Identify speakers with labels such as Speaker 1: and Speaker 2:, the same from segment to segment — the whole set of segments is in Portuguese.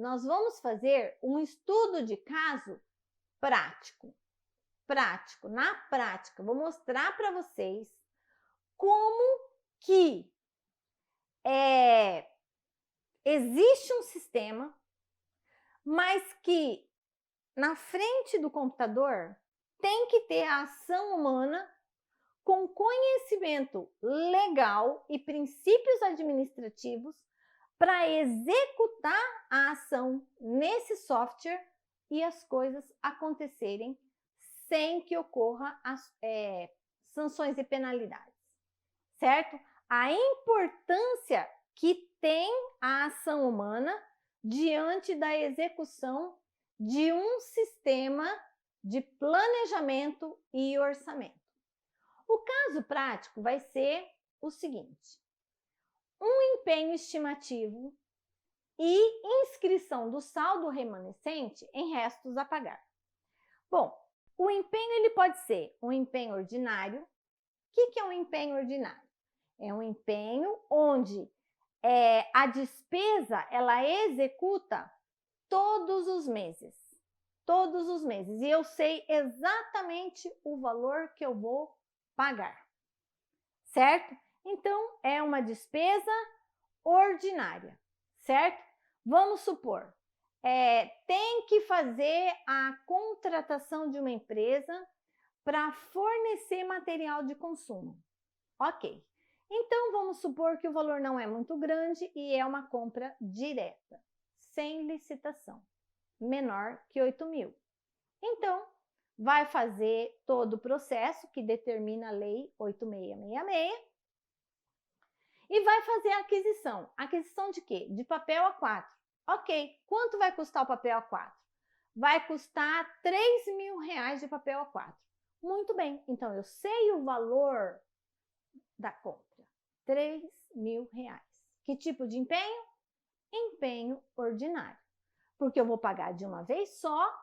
Speaker 1: nós vamos fazer um estudo de caso prático. Na prática, vou mostrar para vocês como que existe um sistema, mas que na frente do computador tem que ter a ação humana com conhecimento legal e princípios administrativos para executar a ação nesse software e as coisas acontecerem sem que ocorra sanções e penalidades, certo? A importância que tem a ação humana diante da execução de um sistema de planejamento e orçamento. O caso prático vai ser o seguinte: um empenho estimativo e inscrição do saldo remanescente em restos a pagar. Bom, o empenho ele pode ser um empenho ordinário. O que é um empenho ordinário? É um empenho onde a despesa ela executa todos os meses. Todos os meses. E eu sei exatamente o valor que eu vou pagar. Certo? Então, é uma despesa ordinária. Certo? Vamos supor, tem que fazer a contratação de uma empresa para fornecer material de consumo. Ok. Então, vamos supor que o valor não é muito grande e é uma compra direta, sem licitação, menor que 8.000. Então, vai fazer todo o processo que determina a Lei 8666 e vai fazer a aquisição. Aquisição de quê? De papel A4. Ok, quanto vai custar o papel A4? Vai custar R$3.000 de papel A4. Muito bem, então eu sei o valor da compra. R$3.000. Que tipo de empenho? Empenho ordinário. Porque eu vou pagar de uma vez só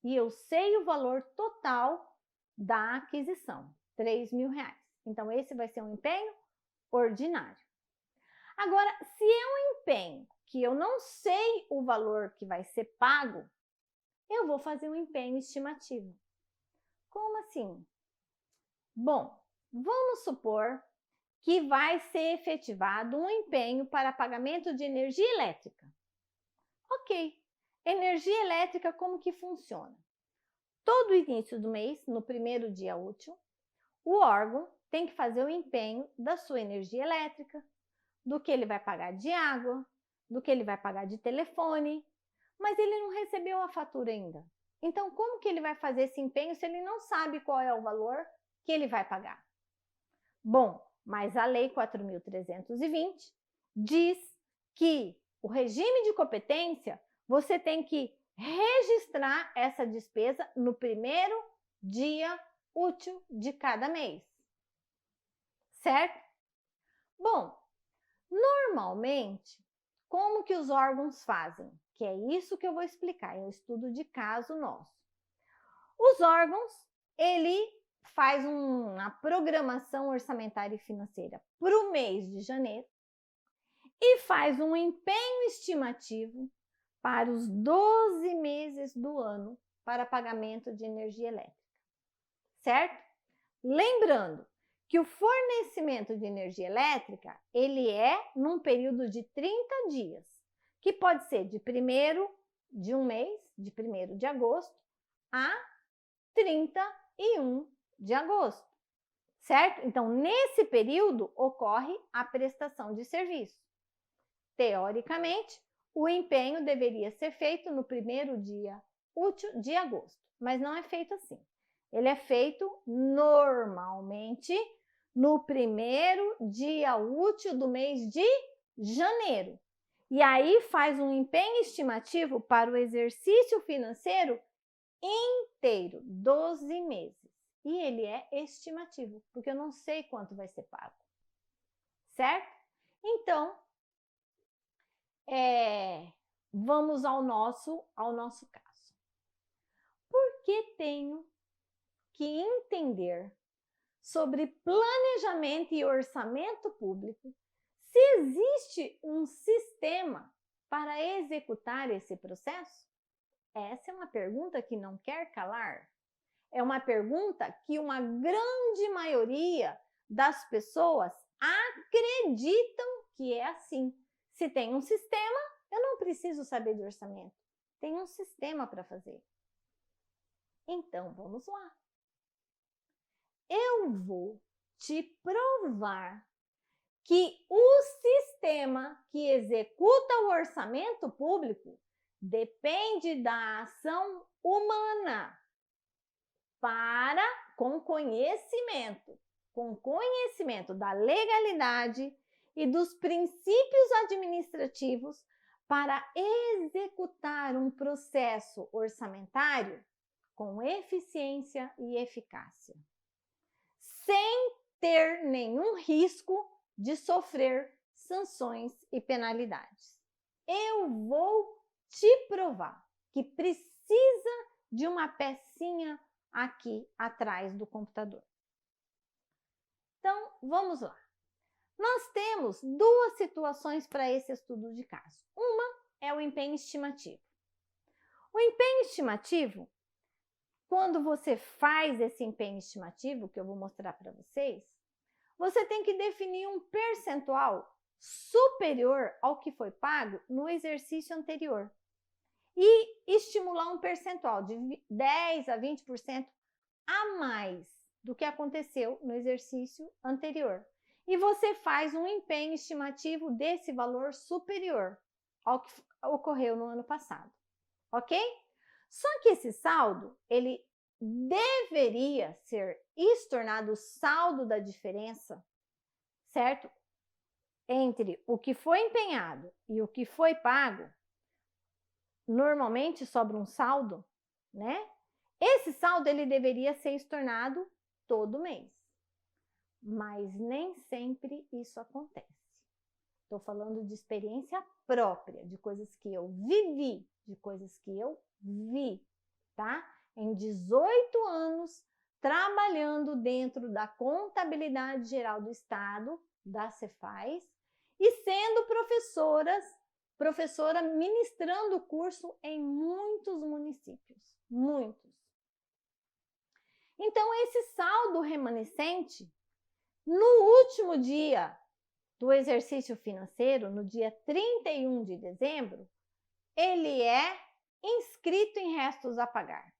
Speaker 1: e eu sei o valor total da aquisição. R$3.000. Então, esse vai ser um empenho ordinário. Agora, se é um empenho que eu não sei o valor que vai ser pago, eu vou fazer um empenho estimativo. Como assim? Bom, vamos supor que vai ser efetivado um empenho para pagamento de energia elétrica. Ok, energia elétrica como que funciona? Todo início do mês, no primeiro dia útil, o órgão tem que fazer o empenho da sua energia elétrica, do que ele vai pagar de água, do que ele vai pagar de telefone, mas ele não recebeu a fatura ainda. Então, como que ele vai fazer esse empenho se ele não sabe qual é o valor que ele vai pagar? Bom, mas a Lei 4.320 diz que o regime de competência, você tem que registrar essa despesa no primeiro dia útil de cada mês. Certo? Bom, normalmente, como que os órgãos fazem? Que é isso que eu vou explicar, é um estudo de caso nosso. Os órgãos, ele faz uma programação orçamentária e financeira para o mês de janeiro e faz um empenho estimativo para os 12 meses do ano para pagamento de energia elétrica. Certo? Lembrando que o fornecimento de energia elétrica, ele é num período de 30 dias, que pode ser de 1º de um mês, de 1º de agosto, a 31 de agosto, certo? Então, nesse período, ocorre a prestação de serviço. Teoricamente, o empenho deveria ser feito no primeiro dia útil de agosto, mas não é feito assim. Ele é feito normalmente no primeiro dia útil do mês de janeiro. E aí faz um empenho estimativo para o exercício financeiro inteiro, 12 meses. E ele é estimativo, porque eu não sei quanto vai ser pago. Certo? Então, vamos ao nosso caso. Por que tenho que entender sobre planejamento e orçamento público se existe um sistema para executar esse processo? Essa é uma pergunta que não quer calar. É uma pergunta que uma grande maioria das pessoas acreditam que é assim. Se tem um sistema, eu não preciso saber de orçamento. Tem um sistema para fazer. Então, vamos lá. Eu vou te provar que o sistema que executa o orçamento público depende da ação humana com conhecimento da legalidade e dos princípios administrativos para executar um processo orçamentário com eficiência e eficácia, sem ter nenhum risco de sofrer sanções e penalidades. Eu vou te provar que precisa de uma pecinha aqui atrás do computador. Então, vamos lá. Nós temos duas situações para esse estudo de caso. Uma é o empenho estimativo. O empenho estimativo, quando você faz esse empenho estimativo, que eu vou mostrar para vocês, você tem que definir um percentual superior ao que foi pago no exercício anterior e estimular um percentual de 10 a 20% a mais do que aconteceu no exercício anterior. E você faz um empenho estimativo desse valor superior ao que ocorreu no ano passado, ok? Só que esse saldo, ele deveria ser estornado o saldo da diferença, certo? Entre o que foi empenhado e o que foi pago, normalmente sobra um saldo, né? Esse saldo ele deveria ser estornado todo mês, mas nem sempre isso acontece. Estou falando de experiência própria, de coisas que eu vivi, de coisas que eu vi, tá? Em 18 anos trabalhando dentro da Contabilidade Geral do Estado, da Cefaz, e sendo professora ministrando o curso em muitos municípios, muitos. Então, esse saldo remanescente, no último dia do exercício financeiro, no dia 31 de dezembro, ele é inscrito em restos a pagar.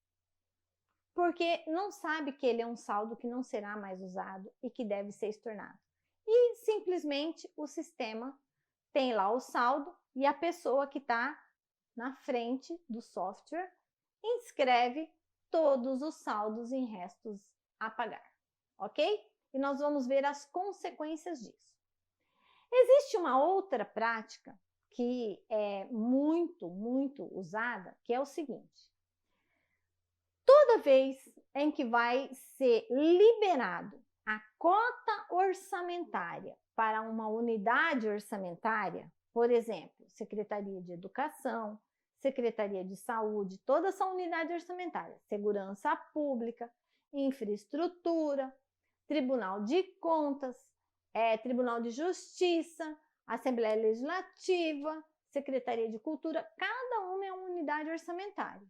Speaker 1: Porque não sabe que ele é um saldo que não será mais usado e que deve ser estornado. E simplesmente o sistema tem lá o saldo e a pessoa que está na frente do software inscreve todos os saldos em restos a pagar, ok? E nós vamos ver as consequências disso. Existe uma outra prática que é muito usada, que é o seguinte: toda vez em que vai ser liberado a cota orçamentária para uma unidade orçamentária, por exemplo, Secretaria de Educação, Secretaria de Saúde, toda essa unidade orçamentária, Segurança Pública, Infraestrutura, Tribunal de Contas, Tribunal de Justiça, Assembleia Legislativa, Secretaria de Cultura, cada uma é uma unidade orçamentária.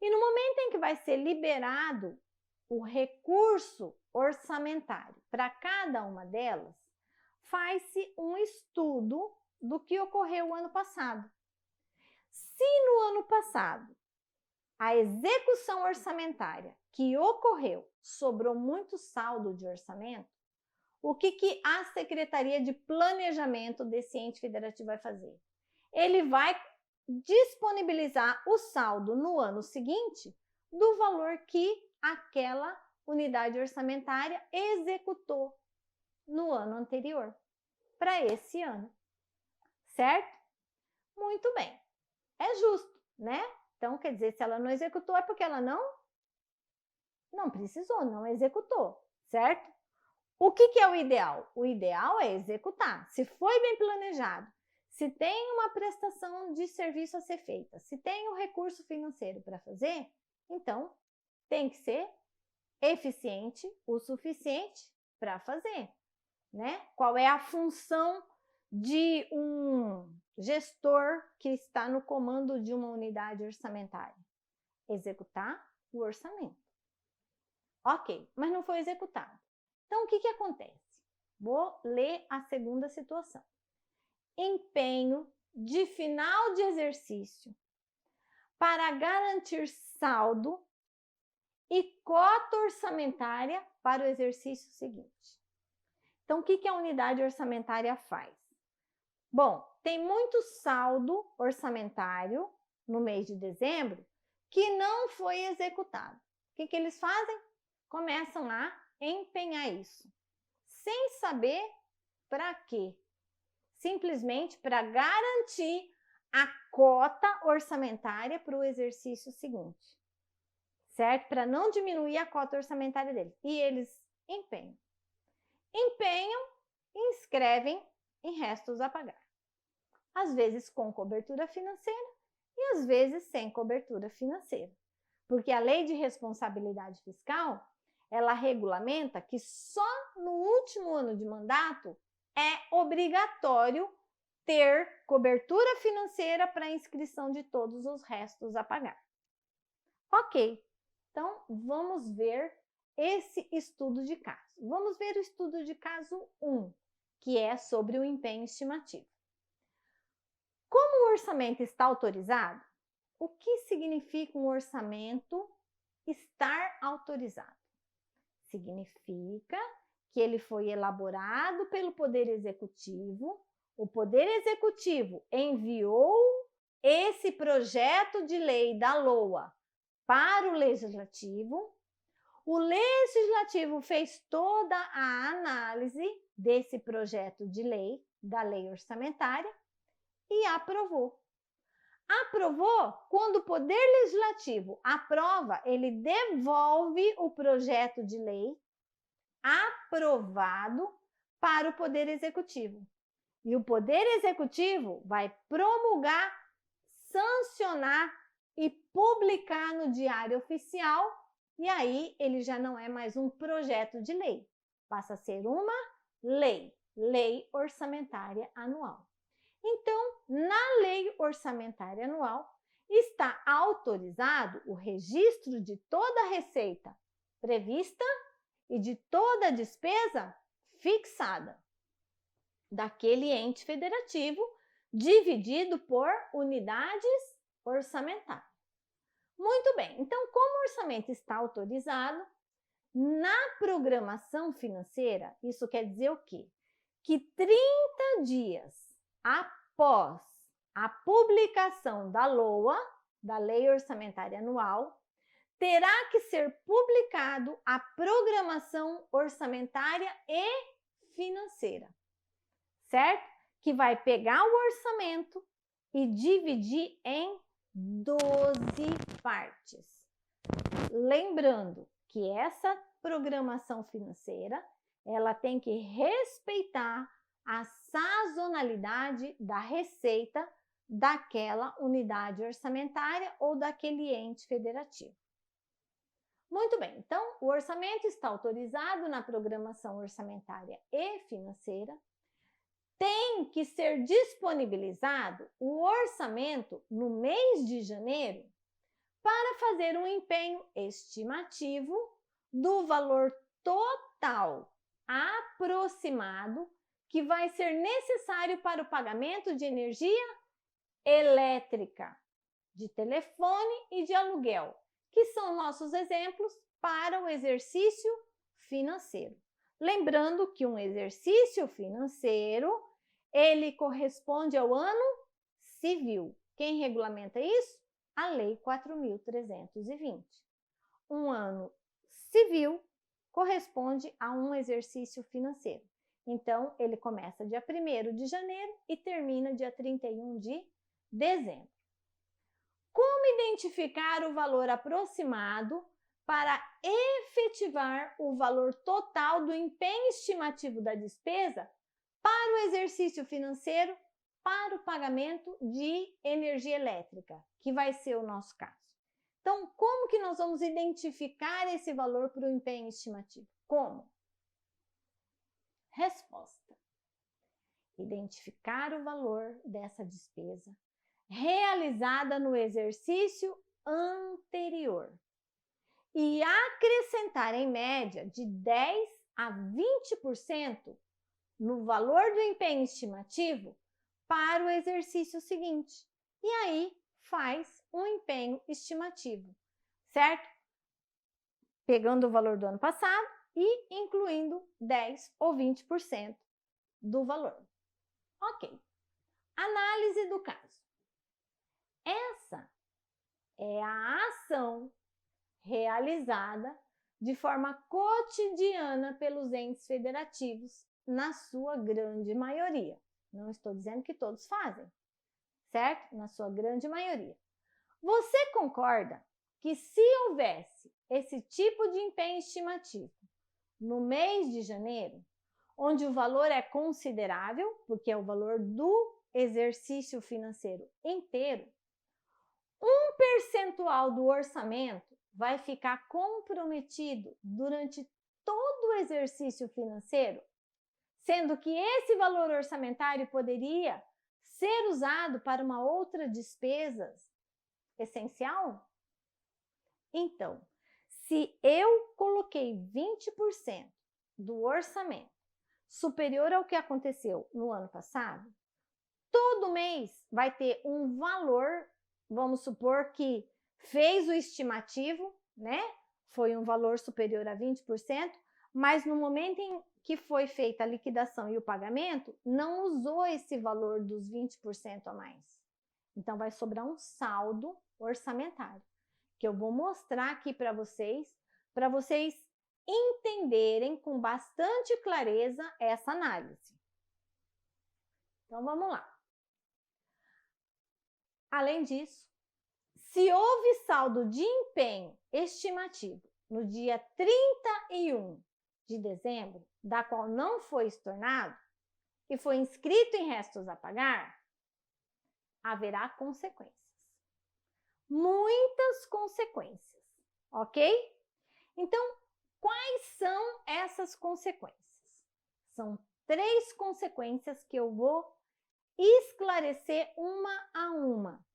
Speaker 1: E no momento em que vai ser liberado o recurso orçamentário para cada uma delas, faz-se um estudo do que ocorreu o ano passado. Se no ano passado a execução orçamentária que ocorreu sobrou muito saldo de orçamento, o que a Secretaria de Planejamento desse ente federativo vai fazer? Ele vai disponibilizar o saldo no ano seguinte do valor que aquela unidade orçamentária executou no ano anterior, para esse ano, certo? Muito bem, é justo, né? Então, quer dizer, se ela não executou é porque ela não precisou, não executou, certo? O que é o ideal? O ideal é executar. Se foi bem planejado, se tem uma prestação de serviço a ser feita, se tem um recurso financeiro para fazer, então tem que ser eficiente o suficiente para fazer, né? Qual é a função de um gestor que está no comando de uma unidade orçamentária? Executar o orçamento. Ok, mas não foi executado. Então, o que acontece? Vou ler a segunda situação. Empenho de final de exercício para garantir saldo e cota orçamentária para o exercício seguinte. Então, o que a unidade orçamentária faz? Bom, tem muito saldo orçamentário no mês de dezembro que não foi executado. O que eles fazem? Começam a empenhar isso, sem saber para quê. Simplesmente para garantir a cota orçamentária para o exercício seguinte, certo? Para não diminuir a cota orçamentária deles. E eles empenham. Empenham e inscrevem em restos a pagar. Às vezes com cobertura financeira e às vezes sem cobertura financeira. Porque a Lei de Responsabilidade Fiscal, ela regulamenta que só no último ano de mandato é obrigatório ter cobertura financeira para a inscrição de todos os restos a pagar. Ok, então vamos ver esse estudo de caso. Vamos ver o estudo de caso 1, que é sobre o empenho estimativo. Como o orçamento está autorizado, o que significa um orçamento estar autorizado? Significa que ele foi elaborado pelo Poder Executivo, o Poder Executivo enviou esse projeto de lei da LOA para o Legislativo, o Legislativo fez toda a análise desse projeto de lei, da lei orçamentária, e aprovou. Aprovou, quando o Poder Legislativo aprova, ele devolve o projeto de lei aprovado para o Poder Executivo. E o Poder Executivo vai promulgar, sancionar e publicar no Diário Oficial, e aí ele já não é mais um projeto de lei, passa a ser uma lei, Lei Orçamentária Anual. Então, na Lei Orçamentária Anual, está autorizado o registro de toda a receita prevista e de toda a despesa fixada daquele ente federativo, dividido por unidades orçamentárias. Muito bem, então, como o orçamento está autorizado, na programação financeira, isso quer dizer o quê? Que 30 dias após a publicação da LOA, da Lei Orçamentária Anual, terá que ser publicado a programação orçamentária e financeira, certo? Que vai pegar o orçamento e dividir em 12 partes. Lembrando que essa programação financeira, ela tem que respeitar a sazonalidade da receita daquela unidade orçamentária ou daquele ente federativo. Muito bem, então o orçamento está autorizado na programação orçamentária e financeira. Tem que ser disponibilizado o orçamento no mês de janeiro para fazer um empenho estimativo do valor total aproximado que vai ser necessário para o pagamento de energia elétrica, de telefone e de aluguel, que são nossos exemplos para o exercício financeiro. Lembrando que um exercício financeiro, ele corresponde ao ano civil. Quem regulamenta isso? A Lei 4.320. Um ano civil corresponde a um exercício financeiro. Então, ele começa dia 1º de janeiro e termina dia 31 de dezembro. Como identificar o valor aproximado para efetivar o valor total do empenho estimativo da despesa para o exercício financeiro para o pagamento de energia elétrica, que vai ser o nosso caso? Então, como que nós vamos identificar esse valor para o empenho estimativo? Como? Resposta. identificar o valor dessa despesa realizada no exercício anterior e acrescentar em média de 10 a 20% no valor do empenho estimativo para o exercício seguinte. E aí faz um empenho estimativo, certo? Pegando o valor do ano passado e incluindo 10 ou 20% do valor. Ok. Análise do caso. Essa é a ação realizada de forma cotidiana pelos entes federativos, na sua grande maioria. Não estou dizendo que todos fazem, certo? Na sua grande maioria. Você concorda que se houvesse esse tipo de empenho estimativo no mês de janeiro, onde o valor é considerável, porque é o valor do exercício financeiro inteiro, um percentual do orçamento vai ficar comprometido durante todo o exercício financeiro, sendo que esse valor orçamentário poderia ser usado para uma outra despesa essencial? Então, se eu coloquei 20% do orçamento superior ao que aconteceu no ano passado, todo mês vai ter um valor, vamos supor que fez o estimativo, né? Foi um valor superior a 20%, mas no momento em que foi feita a liquidação e o pagamento, não usou esse valor dos 20% a mais. Então, vai sobrar um saldo orçamentário, que eu vou mostrar aqui para vocês entenderem com bastante clareza essa análise. Então, vamos lá. Além disso, se houve saldo de empenho estimativo no dia 31 de dezembro, da qual não foi estornado e foi inscrito em restos a pagar, haverá consequências. Muitas consequências, ok? Então, quais são essas consequências? São 3 consequências que eu vou esclarecer uma a uma,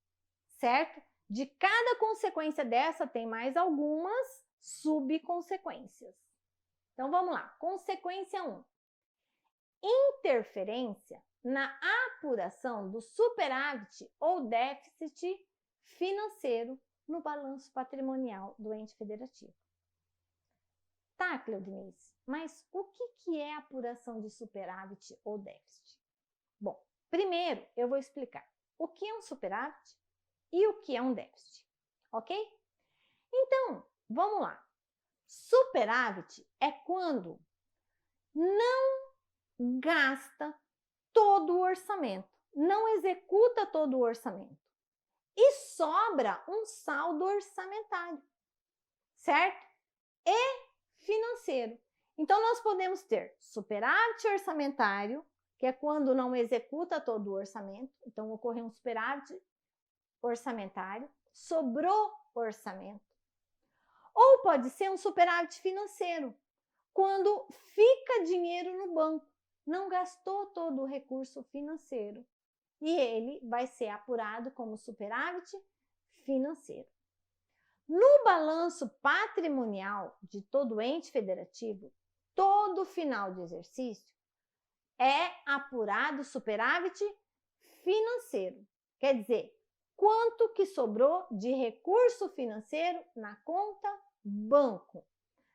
Speaker 1: certo? De cada consequência dessa, tem mais algumas subconsequências. Então, vamos lá. Consequência 1. Interferência na apuração do superávit ou déficit financeiro no balanço patrimonial do ente federativo. Tá, Cleudinise, mas o que é apuração de superávit ou déficit? Bom, primeiro eu vou explicar o que é um superávit e o que é um déficit, ok? Então, vamos lá. Superávit é quando não gasta todo o orçamento, não executa todo o orçamento e sobra um saldo orçamentário, certo? E financeiro. Então, nós podemos ter superávit orçamentário, que é quando não executa todo o orçamento, então ocorreu um superávit orçamentário, sobrou orçamento. Ou pode ser um superávit financeiro, quando fica dinheiro no banco, não gastou todo o recurso financeiro e ele vai ser apurado como superávit financeiro. No balanço patrimonial de todo ente federativo, todo final de exercício é apurado superávit financeiro, quer dizer, quanto que sobrou de recurso financeiro na conta banco,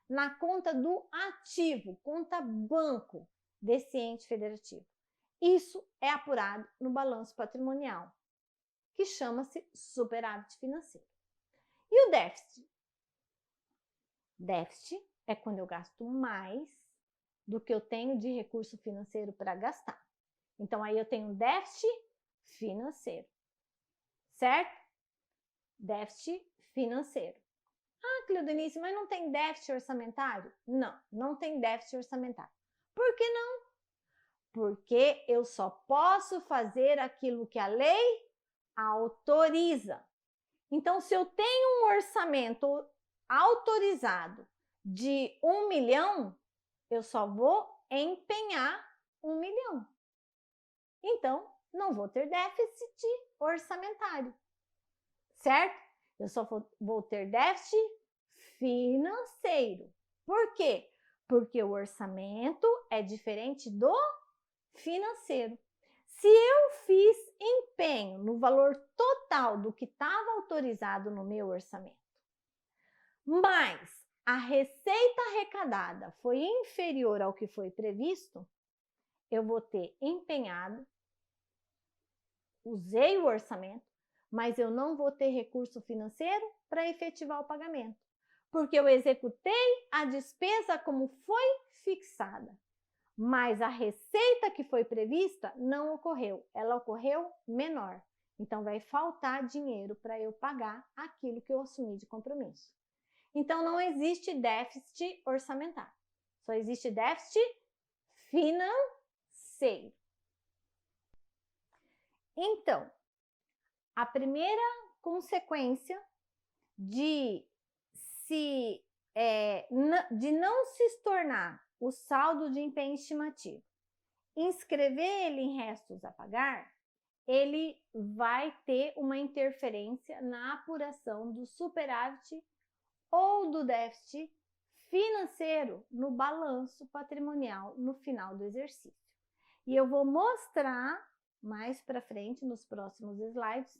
Speaker 1: na conta do ativo, conta banco desse ente federativo. Isso é apurado no balanço patrimonial, que chama-se superávit financeiro. E o déficit? Déficit é quando eu gasto mais do que eu tenho de recurso financeiro para gastar. Então, aí eu tenho um déficit financeiro, certo? Déficit financeiro. Ah, Cleudenice, mas não tem déficit orçamentário? Não, não tem déficit orçamentário. Por que não? Porque eu só posso fazer aquilo que a lei autoriza. Então, se eu tenho um orçamento autorizado de 1 milhão, eu só vou empenhar 1 milhão. Então, não vou ter déficit orçamentário, certo? Eu só vou ter déficit financeiro. Por quê? Porque o orçamento é diferente do financeiro. Se eu fiz empenho no valor total do que estava autorizado no meu orçamento, mas a receita arrecadada foi inferior ao que foi previsto, eu vou ter empenhado, usei o orçamento, mas eu não vou ter recurso financeiro para efetivar o pagamento, porque eu executei a despesa como foi fixada, mas a receita que foi prevista não ocorreu, ela ocorreu menor. Então, vai faltar dinheiro para eu pagar aquilo que eu assumi de compromisso. Então, não existe déficit orçamentário, só existe déficit financeiro. Então, a primeira consequência de não se tornar o saldo de empenho estimativo, inscrever ele em restos a pagar, ele vai ter uma interferência na apuração do superávit ou do déficit financeiro no balanço patrimonial no final do exercício. E eu vou mostrar mais para frente, nos próximos slides,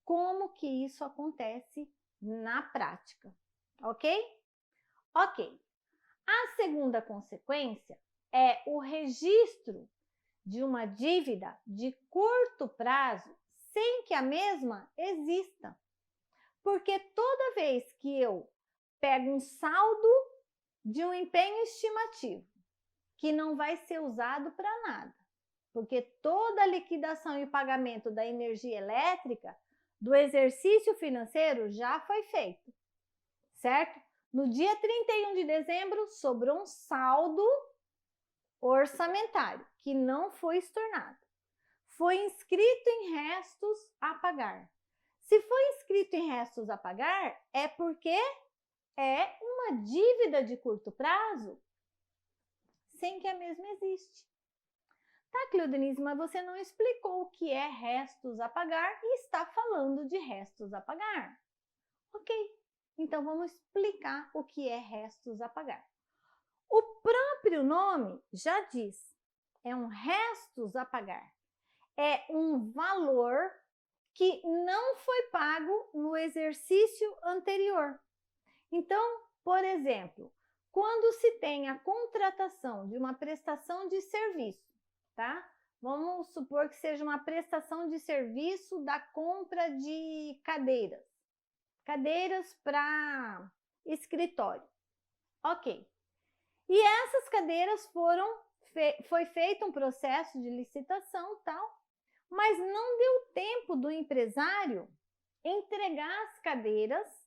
Speaker 1: como que isso acontece na prática, ok? Ok. A segunda consequência é o registro de uma dívida de curto prazo sem que a mesma exista. Porque toda vez que eu pego um saldo de um empenho estimativo, que não vai ser usado para nada, porque toda a liquidação e pagamento da energia elétrica do exercício financeiro já foi feito, certo? No dia 31 de dezembro, sobrou um saldo orçamentário que não foi estornado. Foi inscrito em restos a pagar. Se foi inscrito em restos a pagar, é porque é uma dívida de curto prazo sem que a mesma existe. Tá, Cleodenise, mas você não explicou o que é restos a pagar e está falando de restos a pagar. Ok, então vamos explicar o que é restos a pagar. O próprio nome já diz, é um restos a pagar. É um valor que não foi pago no exercício anterior. Então, por exemplo, quando se tem a contratação de uma prestação de serviço, tá? Vamos supor que seja uma prestação de serviço da compra de cadeiras. Cadeiras para escritório. Ok. E essas cadeiras foi feito um processo de licitação tal, mas não deu tempo do empresário entregar as cadeiras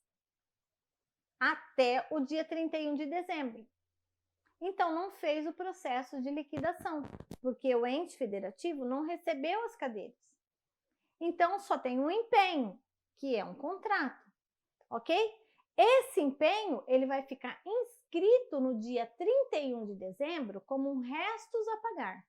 Speaker 1: até o dia 31 de dezembro. Então, não fez o processo de liquidação, porque o ente federativo não recebeu as cadeiras. Então, só tem um empenho, que é um contrato, ok? Esse empenho, ele vai ficar inscrito no dia 31 de dezembro como um restos a pagar,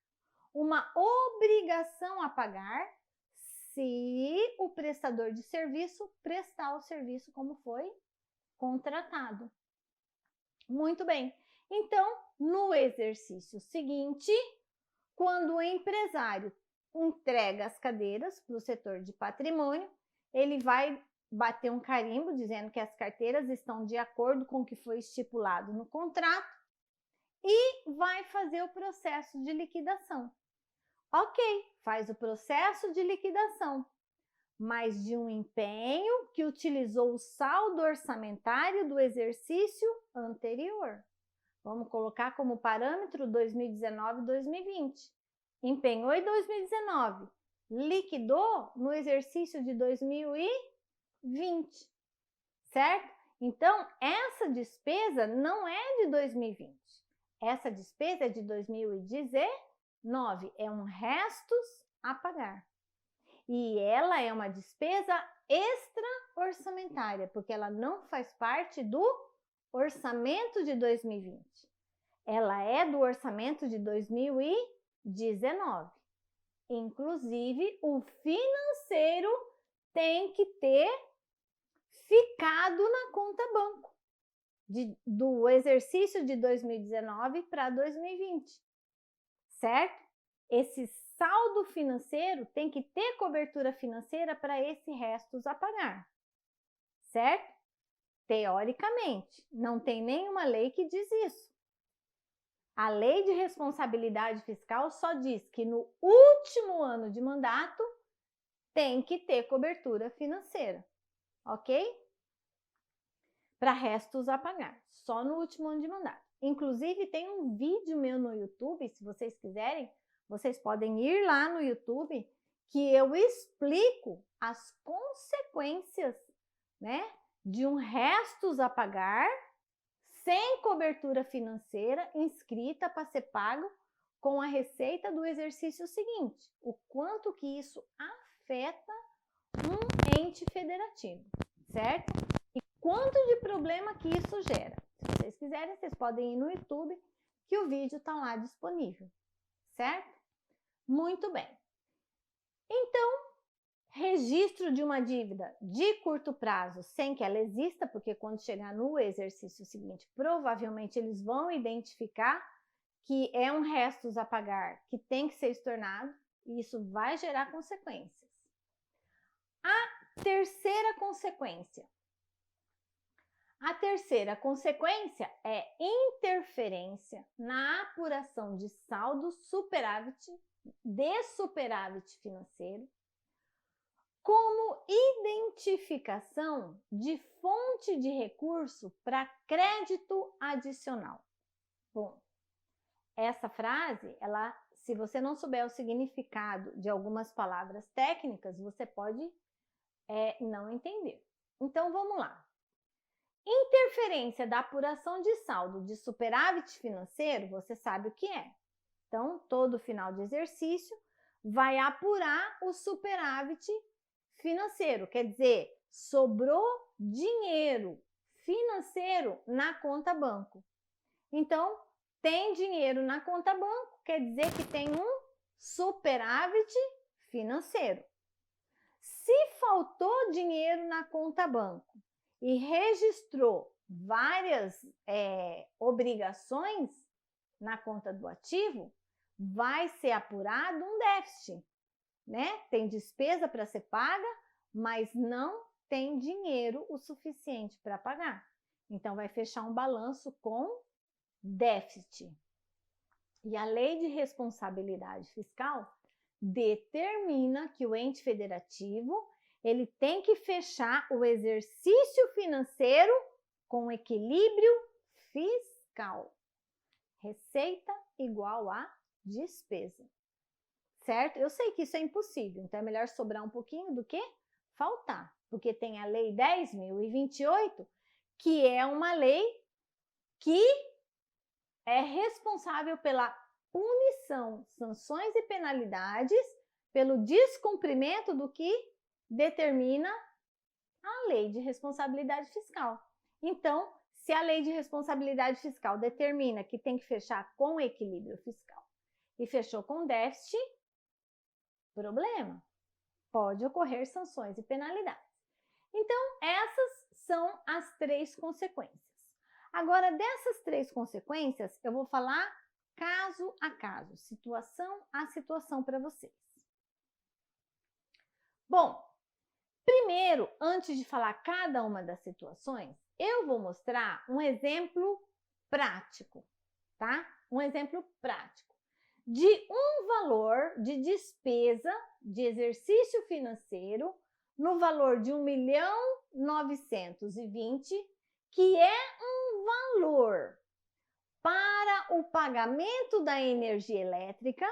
Speaker 1: uma obrigação a pagar se o prestador de serviço prestar o serviço como foi contratado. Muito bem. Então, no exercício seguinte, quando o empresário entrega as cadeiras para o setor de patrimônio, ele vai bater um carimbo dizendo que as carteiras estão de acordo com o que foi estipulado no contrato e vai fazer o processo de liquidação. Ok, faz o processo de liquidação, mas de um empenho que utilizou o saldo orçamentário do exercício anterior. Vamos colocar como parâmetro 2019 e 2020. Empenhou em 2019, liquidou no exercício de 2020, certo? Então, essa despesa não é de 2020. Essa despesa é de 2019, é um restos a pagar. E ela é uma despesa extra-orçamentária, porque ela não faz parte do orçamento de 2020. Ela é do orçamento de 2019. Inclusive, o financeiro tem que ter ficado na conta banco do exercício de 2019 para 2020, certo? Esse saldo financeiro tem que ter cobertura financeira para esse restos a pagar, certo? Teoricamente, não tem nenhuma lei que diz isso. A lei de responsabilidade fiscal só diz que no último ano de mandato tem que ter cobertura financeira, ok? Para restos a pagar, só no último ano de mandato. Inclusive, tem um vídeo meu no YouTube, se vocês quiserem, vocês podem ir lá no YouTube, que eu explico as consequências, né, de um restos a pagar sem cobertura financeira inscrita para ser pago com a receita do exercício seguinte. O quanto que isso afeta um ente federativo, certo? E quanto de problema que isso gera. Se vocês quiserem, vocês podem ir no YouTube, que o vídeo está lá disponível, certo? Muito bem. Então, registro de uma dívida de curto prazo sem que ela exista, porque quando chegar no exercício seguinte, provavelmente eles vão identificar que é um restos a pagar que tem que ser estornado, e isso vai gerar consequências. A terceira consequência. A terceira consequência é interferência na apuração de saldo superávit, de superávit financeiro, como identificação de fonte de recurso para crédito adicional. Bom, essa frase, se você não souber o significado de algumas palavras técnicas, você pode não entender. Então, vamos lá. Interferência da apuração de saldo de superávit financeiro, você sabe o que é. Então, todo final de exercício vai apurar o superávit financeiro, quer dizer, sobrou dinheiro financeiro na conta banco. Então, tem dinheiro na conta banco, quer dizer que tem um superávit financeiro. Se faltou dinheiro na conta banco e registrou várias obrigações na conta do ativo, vai ser apurado um déficit, né? Tem despesa para ser paga, mas não tem dinheiro o suficiente para pagar. Então, vai fechar um balanço com déficit. E a Lei de Responsabilidade Fiscal determina que o ente federativo ele tem que fechar o exercício financeiro com equilíbrio fiscal. Receita igual a despesa. Certo? Eu sei que isso é impossível, então é melhor sobrar um pouquinho do que faltar, porque tem a Lei 10.028, que é uma lei que é responsável pela punição, sanções e penalidades pelo descumprimento do que determina a Lei de Responsabilidade Fiscal. Então, se a Lei de Responsabilidade Fiscal determina que tem que fechar com equilíbrio fiscal e fechou com déficit, problema. Pode ocorrer sanções e penalidades. Então, essas são as três consequências. Agora, dessas três consequências, eu vou falar caso a caso, situação a situação para vocês. Bom, primeiro, antes de falar cada uma das situações, eu vou mostrar um exemplo prático, tá? Um exemplo prático de um valor de despesa de exercício financeiro no valor de 1.920.000, que é um valor para o pagamento da energia elétrica.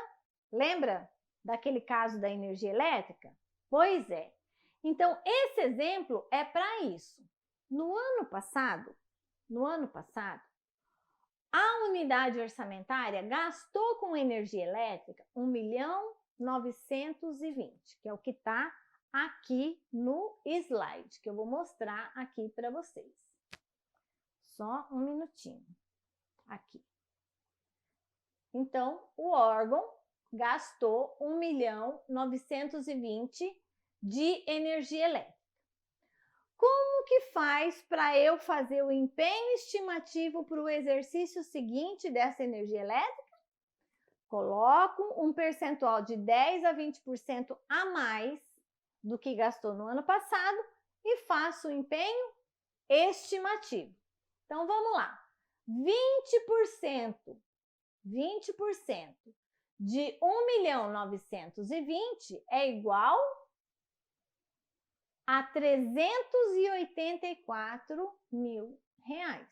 Speaker 1: Lembra daquele caso da energia elétrica? Pois é. Então, esse exemplo é para isso. No ano passado, a unidade orçamentária gastou com energia elétrica 1.920.000, que é o que está aqui no slide, que eu vou mostrar aqui para vocês. Só um minutinho. Aqui. Então, o órgão gastou 1.920.000 de energia elétrica. Como que faz para eu fazer o empenho estimativo para o exercício seguinte dessa energia elétrica? Coloco um percentual de 10 a 20% a mais do que gastou no ano passado e faço o empenho estimativo. Então, vamos lá. 20% de 1.920.000 é igual a R$384.000.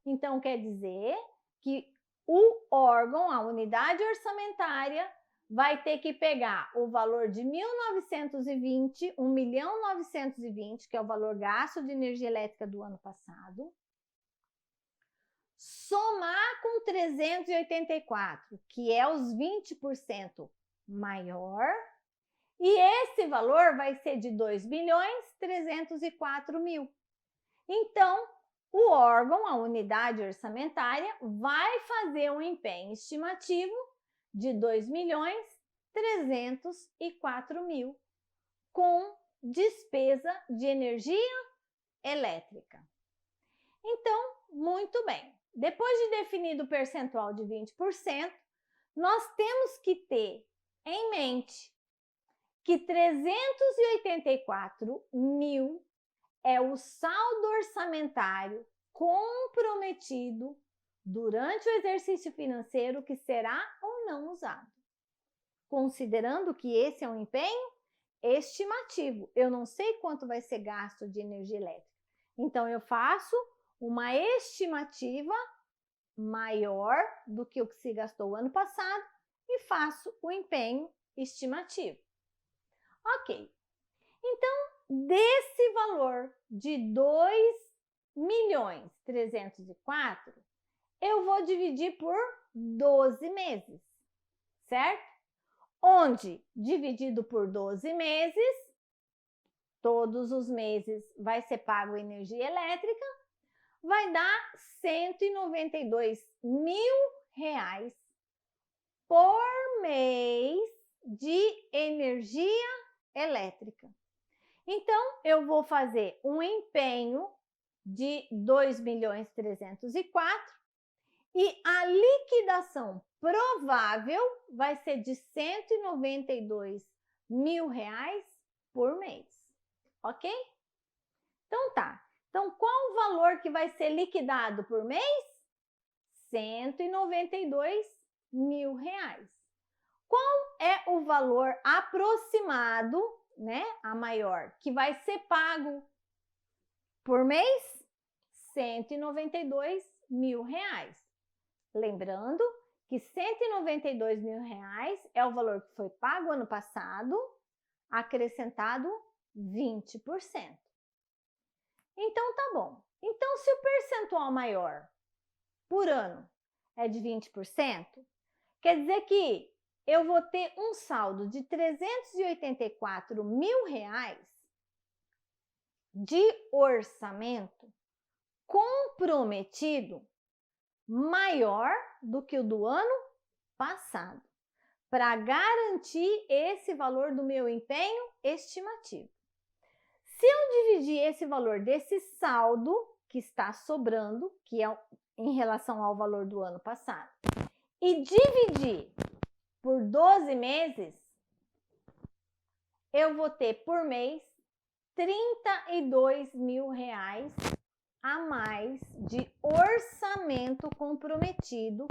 Speaker 1: Então, quer dizer que o órgão, a unidade orçamentária, vai ter que pegar o valor de 1.920, que é o valor gasto de energia elétrica do ano passado, somar com 384, que é os 20% maior, e esse valor vai ser de 2.304.000. Então, o órgão, a unidade orçamentária, vai fazer um empenho estimativo de 2.304.000 com despesa de energia elétrica. Então, muito bem. Depois de definido o percentual de 20%, nós temos que ter em mente que 384.000 é o saldo orçamentário comprometido durante o exercício financeiro que será ou não usado. Considerando que esse é um empenho estimativo, eu não sei quanto vai ser gasto de energia elétrica. Então, eu faço uma estimativa maior do que o que se gastou o ano passado e faço o empenho estimativo. Ok. Então, desse valor de 2.304.000, eu vou dividir por 12 meses, certo? Onde, dividido por 12 meses, todos os meses vai ser pago energia elétrica, vai dar R$192.000 por mês de energia elétrica. Então, eu vou fazer um empenho de 2.304.000 e a liquidação provável vai ser de R$192.000 por mês, ok? Então tá. Então, qual o valor que vai ser liquidado por mês? R$192.000. Qual é o valor aproximado, né, a maior, que vai ser pago por mês? R$192.000. Lembrando que R$192.000 é o valor que foi pago ano passado, acrescentado 20%. Então, tá bom. Então, se o percentual maior por ano é de 20%, quer dizer que eu vou ter um saldo de R$384.000 de orçamento comprometido maior do que o do ano passado, para garantir esse valor do meu empenho estimativo. Se eu dividir esse valor desse saldo que está sobrando, que é em relação ao valor do ano passado, e dividir por 12 meses, eu vou ter por mês R$32.000 a mais de orçamento comprometido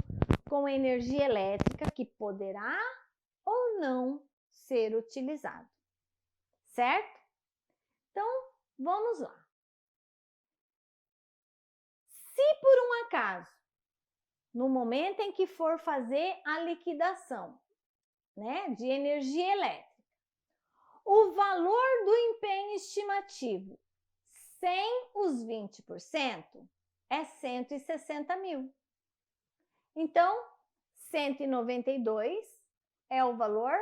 Speaker 1: com energia elétrica que poderá ou não ser utilizado, certo? Então, vamos lá. Se por um acaso, no momento em que for fazer a liquidação, né, de energia elétrica, o valor do empenho estimativo sem os 20% é R$160.000. Então, 192 é o valor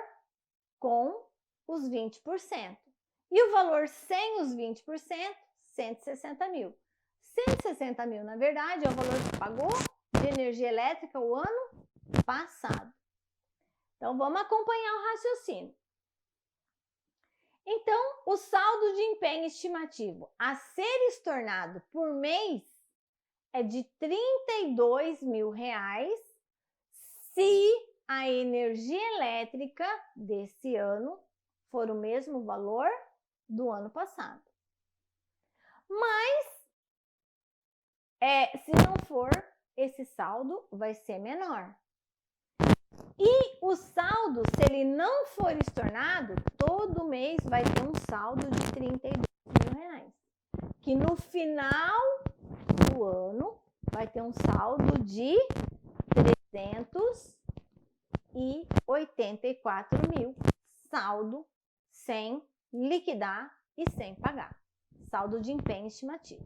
Speaker 1: com os 20%. E o valor sem os 20%, 160.000. 160.000, na verdade, é o valor que pagou de energia elétrica o ano passado. Então, vamos acompanhar o raciocínio. Então, o saldo de empenho estimativo a ser estornado por mês é de R$32.000 se a energia elétrica desse ano for o mesmo valor do ano passado. Mas, se não for, esse saldo vai ser menor. E o saldo, se ele não for estornado, todo mês vai ter um saldo de R$32.000, que no final do ano vai ter um saldo de R$384.000, saldo sem liquidar e sem pagar, saldo de empenho estimativo.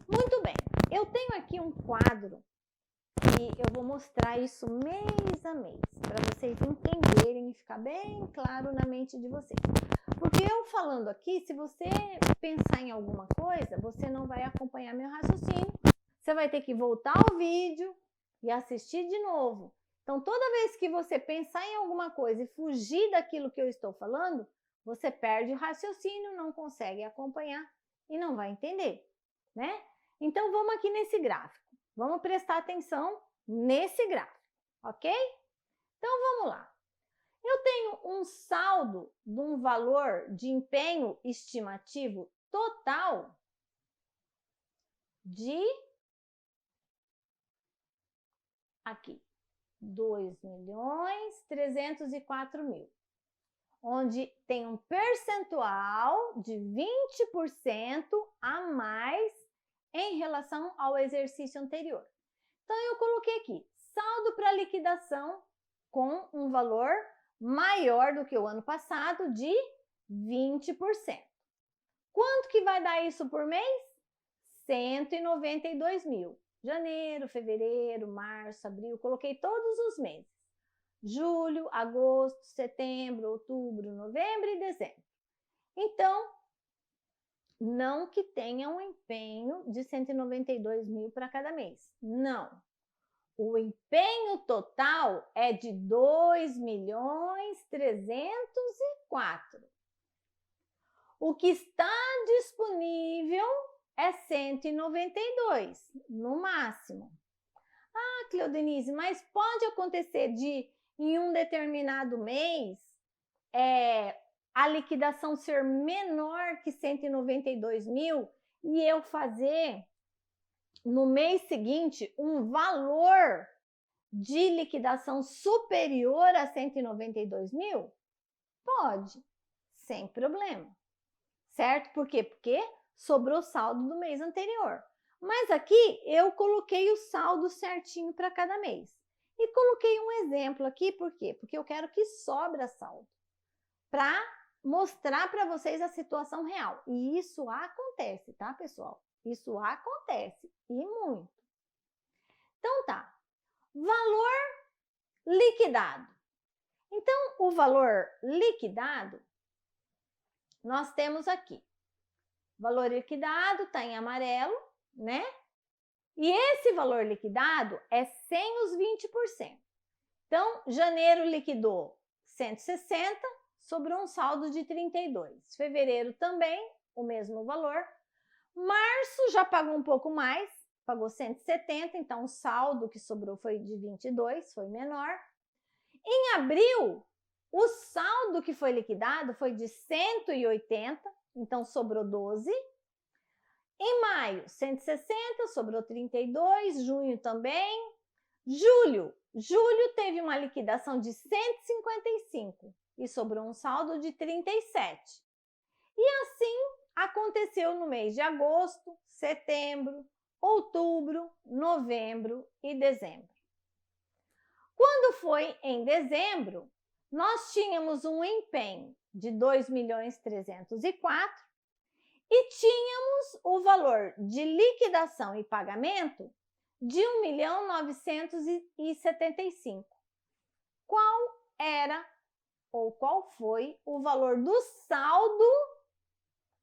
Speaker 1: Muito bem, eu tenho aqui um quadro e eu vou mostrar isso mês a mês, para vocês entenderem e ficar bem claro na mente de vocês. Porque eu falando aqui, se você pensar em alguma coisa, você não vai acompanhar meu raciocínio, você vai ter que voltar ao vídeo e assistir de novo. Então, toda vez que você pensar em alguma coisa e fugir daquilo que eu estou falando, você perde o raciocínio, não consegue acompanhar e não vai entender, né? Então, vamos aqui nesse gráfico. Vamos prestar atenção nesse gráfico, ok? Então, vamos lá. Eu tenho um saldo de um valor de empenho estimativo total de aqui, 2.304.000, onde tem um percentual de 20% a mais em relação ao exercício anterior. Então, eu coloquei aqui, saldo para liquidação com um valor maior do que o ano passado de 20%. Quanto que vai dar isso por mês? 192.000. Janeiro, fevereiro, março, abril, coloquei todos os meses. Julho, agosto, setembro, outubro, novembro e dezembro. Então, não que tenha um empenho de 192.000 para cada mês. Não. O empenho total é de 2.304.000. O que está disponível é 192, no máximo. Ah, Cleodenise, mas pode acontecer de, em um determinado mês, a liquidação ser menor que 192.000 e eu fazer no mês seguinte um valor de liquidação superior a 192.000? Pode, sem problema, certo? Por quê? Porque sobrou saldo do mês anterior. Mas aqui eu coloquei o saldo certinho para cada mês. E coloquei um exemplo aqui, por quê? Porque eu quero que sobra saldo, para mostrar para vocês a situação real. E isso acontece, tá, pessoal? Isso acontece, e muito. Então, tá. Valor liquidado. Então, o valor liquidado, nós temos aqui. Valor liquidado está em amarelo, né? E esse valor liquidado é sem os 20%. Então, janeiro liquidou 160, sobrou um saldo de 32. Fevereiro também, o mesmo valor. Março já pagou um pouco mais, pagou 170, então o saldo que sobrou foi de 22, foi menor. Em abril, o saldo que foi liquidado foi de 180, então sobrou 12. Em maio, 160, sobrou 32, junho também. Julho teve uma liquidação de 155 e sobrou um saldo de 37. E assim aconteceu no mês de agosto, setembro, outubro, novembro e dezembro. Quando foi em dezembro, nós tínhamos um empenho de 2.304.000 e tínhamos o valor de liquidação e pagamento de 1.975.000. Qual era ou qual foi o valor do saldo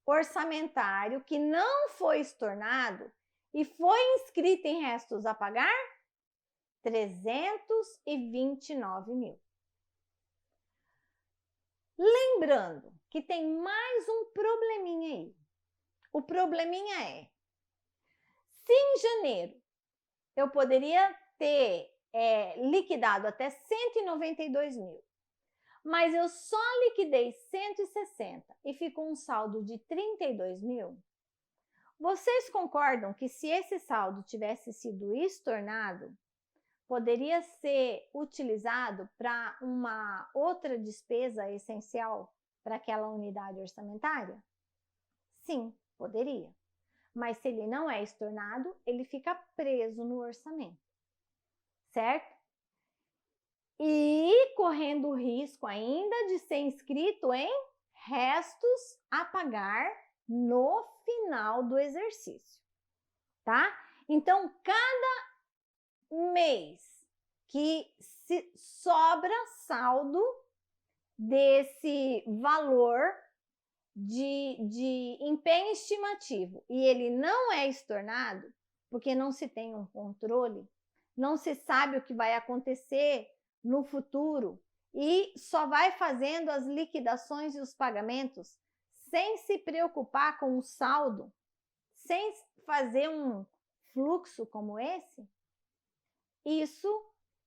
Speaker 1: orçamentário que não foi estornado e foi inscrito em restos a pagar? 329.000. Lembrando que tem mais um probleminha aí. O probleminha é, se em janeiro eu poderia ter liquidado até 192 mil, mas eu só liquidei 160 e ficou um saldo de 32 mil, vocês concordam que se esse saldo tivesse sido estornado, poderia ser utilizado para uma outra despesa essencial para aquela unidade orçamentária? Sim, poderia. Mas se ele não é estornado, ele fica preso no orçamento, certo? E correndo o risco ainda de ser inscrito em restos a pagar no final do exercício, tá? Então, cada mês que se sobra saldo desse valor de empenho estimativo e ele não é estornado, porque não se tem um controle, não se sabe o que vai acontecer no futuro e só vai fazendo as liquidações e os pagamentos sem se preocupar com o saldo, sem fazer um fluxo como esse, isso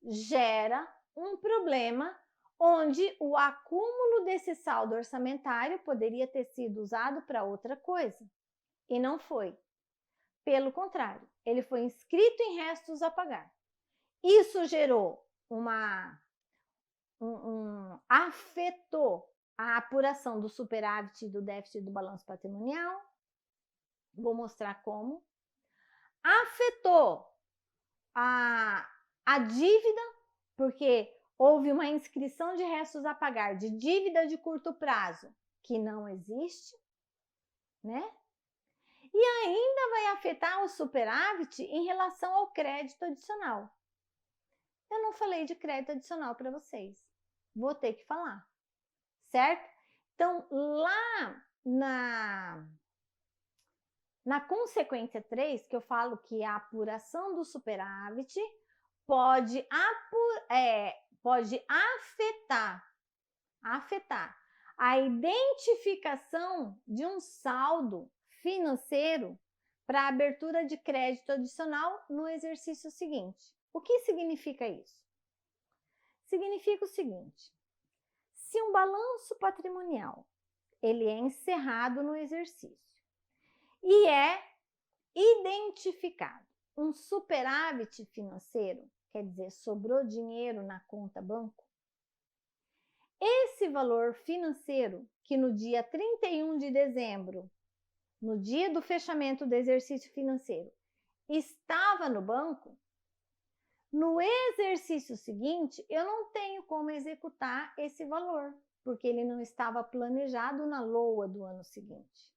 Speaker 1: gera um problema onde o acúmulo desse saldo orçamentário poderia ter sido usado para outra coisa, e não foi. Pelo contrário, ele foi inscrito em restos a pagar. Isso gerou afetou a apuração do superávit e do déficit do balanço patrimonial. Vou mostrar como. Afetou a dívida, porque houve uma inscrição de restos a pagar de dívida de curto prazo, que não existe, né? E ainda vai afetar o superávit em relação ao crédito adicional. Eu não falei de crédito adicional para vocês. Vou ter que falar, certo? Então, lá na consequência 3, que eu falo que a apuração do superávit pode afetar a identificação de um saldo financeiro para a abertura de crédito adicional no exercício seguinte. O que significa isso? Significa o seguinte: se um balanço patrimonial ele é encerrado no exercício e é identificado um superávit financeiro, quer dizer, sobrou dinheiro na conta banco, esse valor financeiro que no dia 31 de dezembro, no dia do fechamento do exercício financeiro, estava no banco, no exercício seguinte eu não tenho como executar esse valor, porque ele não estava planejado na LOA do ano seguinte,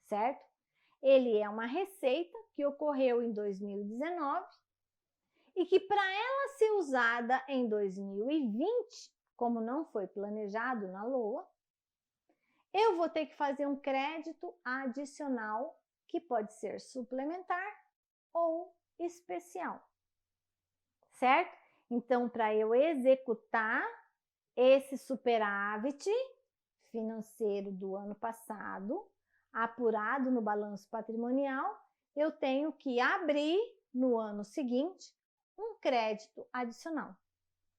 Speaker 1: certo? Ele é uma receita que ocorreu em 2019 e que para ela ser usada em 2020, como não foi planejado na LOA, eu vou ter que fazer um crédito adicional que pode ser suplementar ou especial, certo? Então, para eu executar esse superávit financeiro do ano passado, apurado no balanço patrimonial, eu tenho que abrir no ano seguinte um crédito adicional,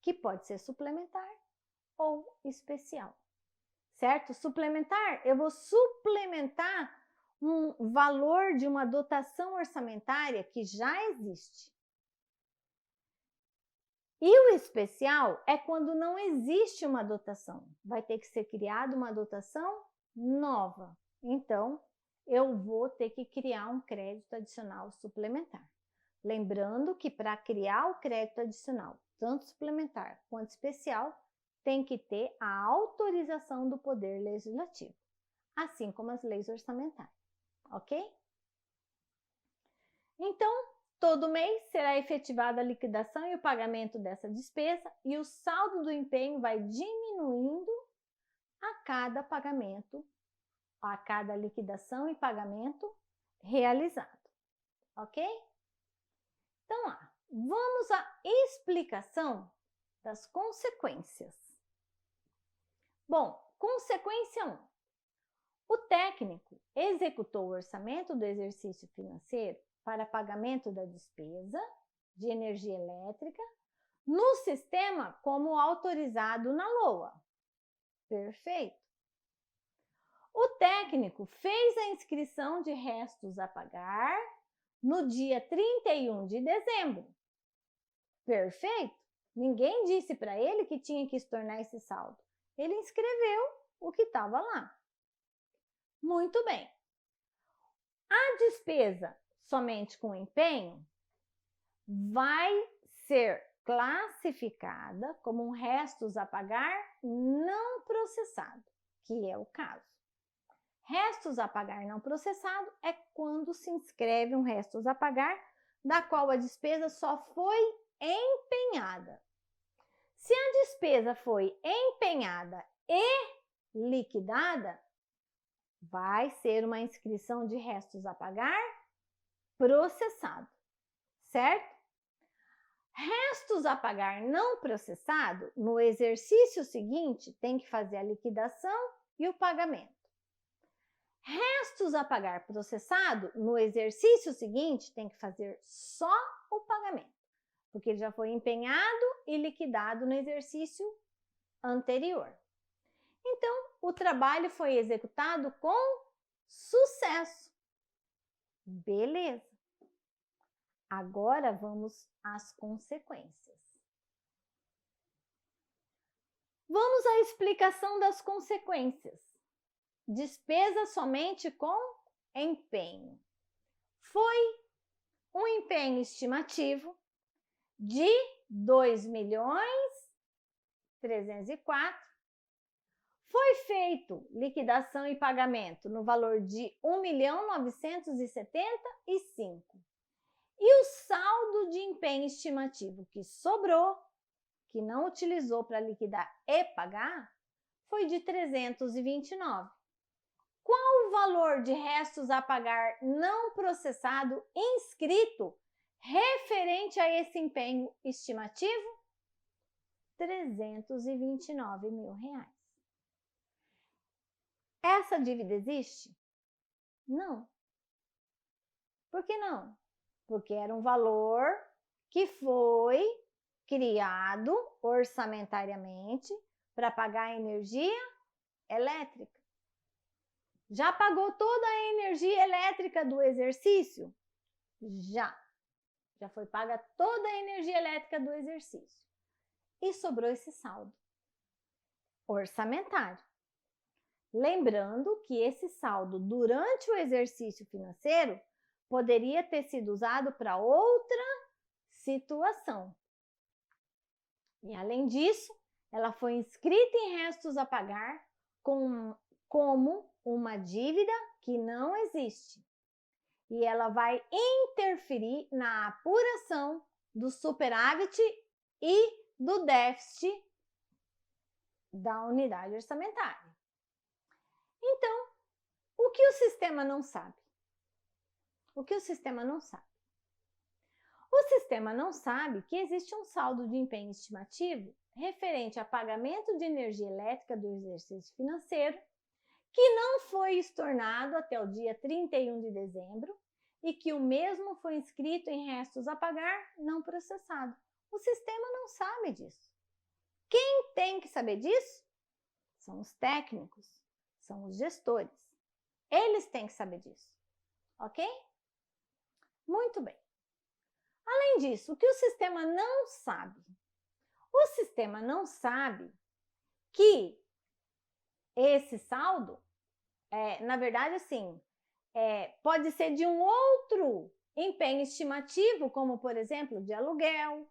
Speaker 1: que pode ser suplementar ou especial, certo? Suplementar, eu vou suplementar um valor de uma dotação orçamentária que já existe. E o especial é quando não existe uma dotação, vai ter que ser criada uma dotação nova. Então, eu vou ter que criar um crédito adicional suplementar. Lembrando que para criar o crédito adicional, tanto suplementar quanto especial, tem que ter a autorização do Poder Legislativo, assim como as leis orçamentárias, ok? Então, todo mês será efetivada a liquidação e o pagamento dessa despesa e o saldo do empenho vai diminuindo a cada pagamento, a cada liquidação e pagamento realizado, ok? Então, lá, vamos à explicação das consequências. Bom, consequência 1. O técnico executou o orçamento do exercício financeiro para pagamento da despesa de energia elétrica no sistema como autorizado na LOA. Perfeito. O técnico fez a inscrição de restos a pagar no dia 31 de dezembro. Perfeito. Ninguém disse para ele que tinha que estornar esse saldo. Ele inscreveu o que estava lá. Muito bem. A despesa somente com empenho vai ser classificada como um restos a pagar não processado, que é o caso. Restos a pagar não processado é quando se inscreve um restos a pagar da qual a despesa só foi empenhada. Se a despesa foi empenhada e liquidada, vai ser uma inscrição de restos a pagar processado, certo? Restos a pagar não processado, no exercício seguinte, tem que fazer a liquidação e o pagamento. Restos a pagar processado, no exercício seguinte, tem que fazer só o pagamento, porque ele já foi empenhado e liquidado no exercício anterior. Então, o trabalho foi executado com sucesso. Beleza. Agora vamos às consequências. Vamos à explicação das consequências. Despesa somente com empenho. Foi um empenho estimativo de 2.304.000. Foi feito liquidação e pagamento no valor de 1.975.000. E o saldo de empenho estimativo que sobrou, que não utilizou para liquidar e pagar, foi de 329. Qual o valor de restos a pagar não processado inscrito referente a esse empenho estimativo? R$329.000. Essa dívida existe? Não. Por que não? Porque era um valor que foi criado orçamentariamente para pagar a energia elétrica. Já pagou toda a energia elétrica do exercício? Já. Já foi paga toda a energia elétrica do exercício. E sobrou esse saldo orçamentário. Lembrando que esse saldo durante o exercício financeiro poderia ter sido usado para outra situação. E além disso, ela foi inscrita em restos a pagar como uma dívida que não existe. E ela vai interferir na apuração do superávit e do déficit da unidade orçamentária. Então, o que o sistema não sabe? O que o sistema não sabe? O sistema não sabe que existe um saldo de empenho estimativo referente a pagamento de energia elétrica do exercício financeiro que não foi estornado até o dia 31 de dezembro e que o mesmo foi inscrito em restos a pagar não processado. O sistema não sabe disso. Quem tem que saber disso? São os técnicos, são os gestores. Eles têm que saber disso, ok? Muito bem. Além disso, o que o sistema não sabe? O sistema não sabe que esse saldo, na verdade, assim, pode ser de um outro empenho estimativo, como, por exemplo, de aluguel,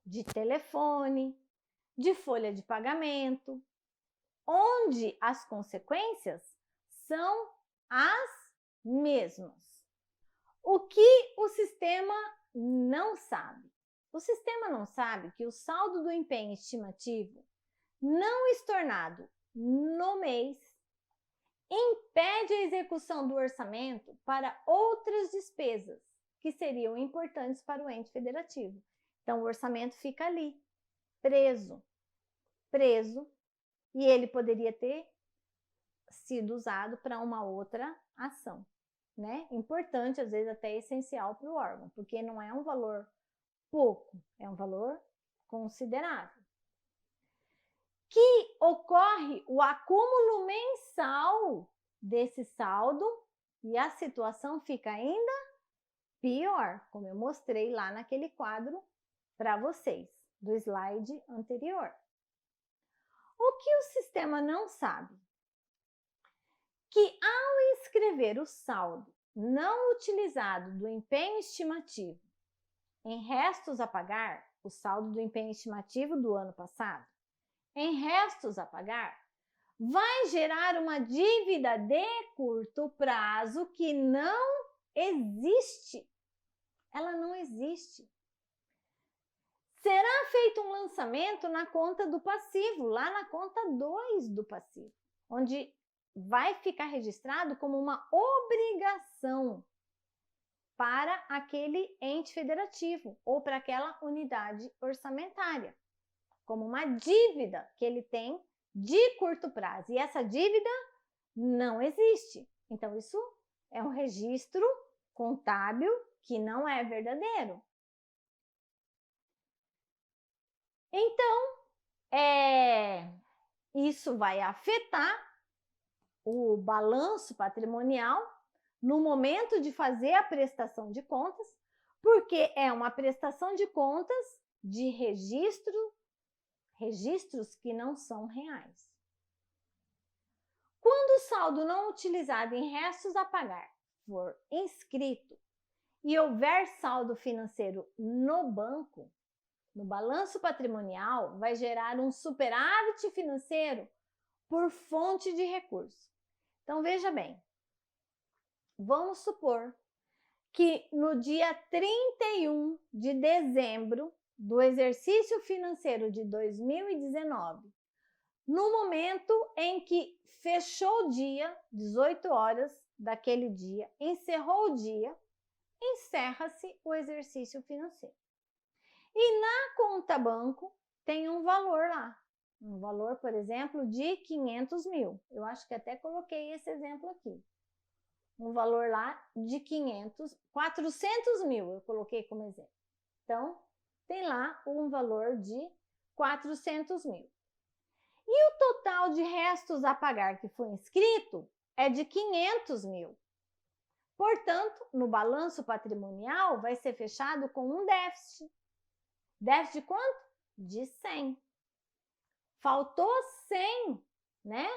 Speaker 1: de telefone, de folha de pagamento, onde as consequências são as mesmas. O que o sistema não sabe? O sistema não sabe que o saldo do empenho estimativo não estornado no mês impede a execução do orçamento para outras despesas que seriam importantes para o ente federativo. Então, o orçamento fica ali, preso e ele poderia ter sido usado para uma outra ação, né? Importante, às vezes até essencial para o órgão, porque não é um valor pouco, é um valor considerável. Que ocorre o acúmulo mensal desse saldo e a situação fica ainda pior, como eu mostrei lá naquele quadro para vocês, do slide anterior. O que o sistema não sabe? Que ao escrever o saldo não utilizado do empenho estimativo em restos a pagar, o saldo do empenho estimativo do ano passado, em restos a pagar, vai gerar uma dívida de curto prazo que não existe. Ela não existe. Será feito um lançamento na conta do passivo, lá na conta 2 do passivo, onde vai ficar registrado como uma obrigação para aquele ente federativo ou para aquela unidade orçamentária, como uma dívida que ele tem de curto prazo. E essa dívida não existe. Então, isso é um registro contábil que não é verdadeiro. Então, isso vai afetar o balanço patrimonial no momento de fazer a prestação de contas, porque é uma prestação de contas de registros que não são reais. Quando o saldo não utilizado em restos a pagar for inscrito e houver saldo financeiro no banco, no balanço patrimonial, vai gerar um superávit financeiro por fonte de recurso. Então, veja bem, vamos supor que no dia 31 de dezembro do exercício financeiro de 2019, no momento em que fechou o dia, 18 horas daquele dia, encerrou o dia, encerra-se o exercício financeiro. E na conta banco tem um valor lá, um valor, por exemplo, de 500 mil. Eu acho que até coloquei esse exemplo aqui. Um valor lá de 400 mil, eu coloquei como exemplo. Então, tem lá um valor de 400 mil. E o total de restos a pagar que foi inscrito é de 500 mil. Portanto, no balanço patrimonial vai ser fechado com um déficit. Déficit de quanto? De 100. Faltou 100, né?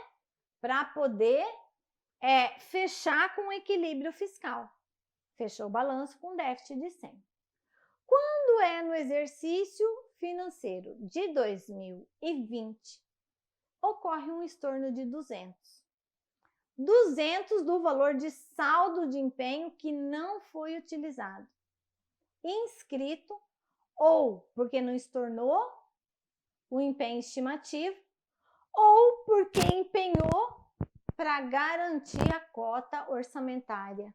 Speaker 1: Para poder fechar com equilíbrio fiscal. Fechou o balanço com déficit de 100. Quando é no exercício financeiro de 2020, ocorre um estorno de 200. 200 do valor de saldo de empenho que não foi utilizado, inscrito, ou porque não estornou o empenho estimativo, ou porque empenhou para garantir a cota orçamentária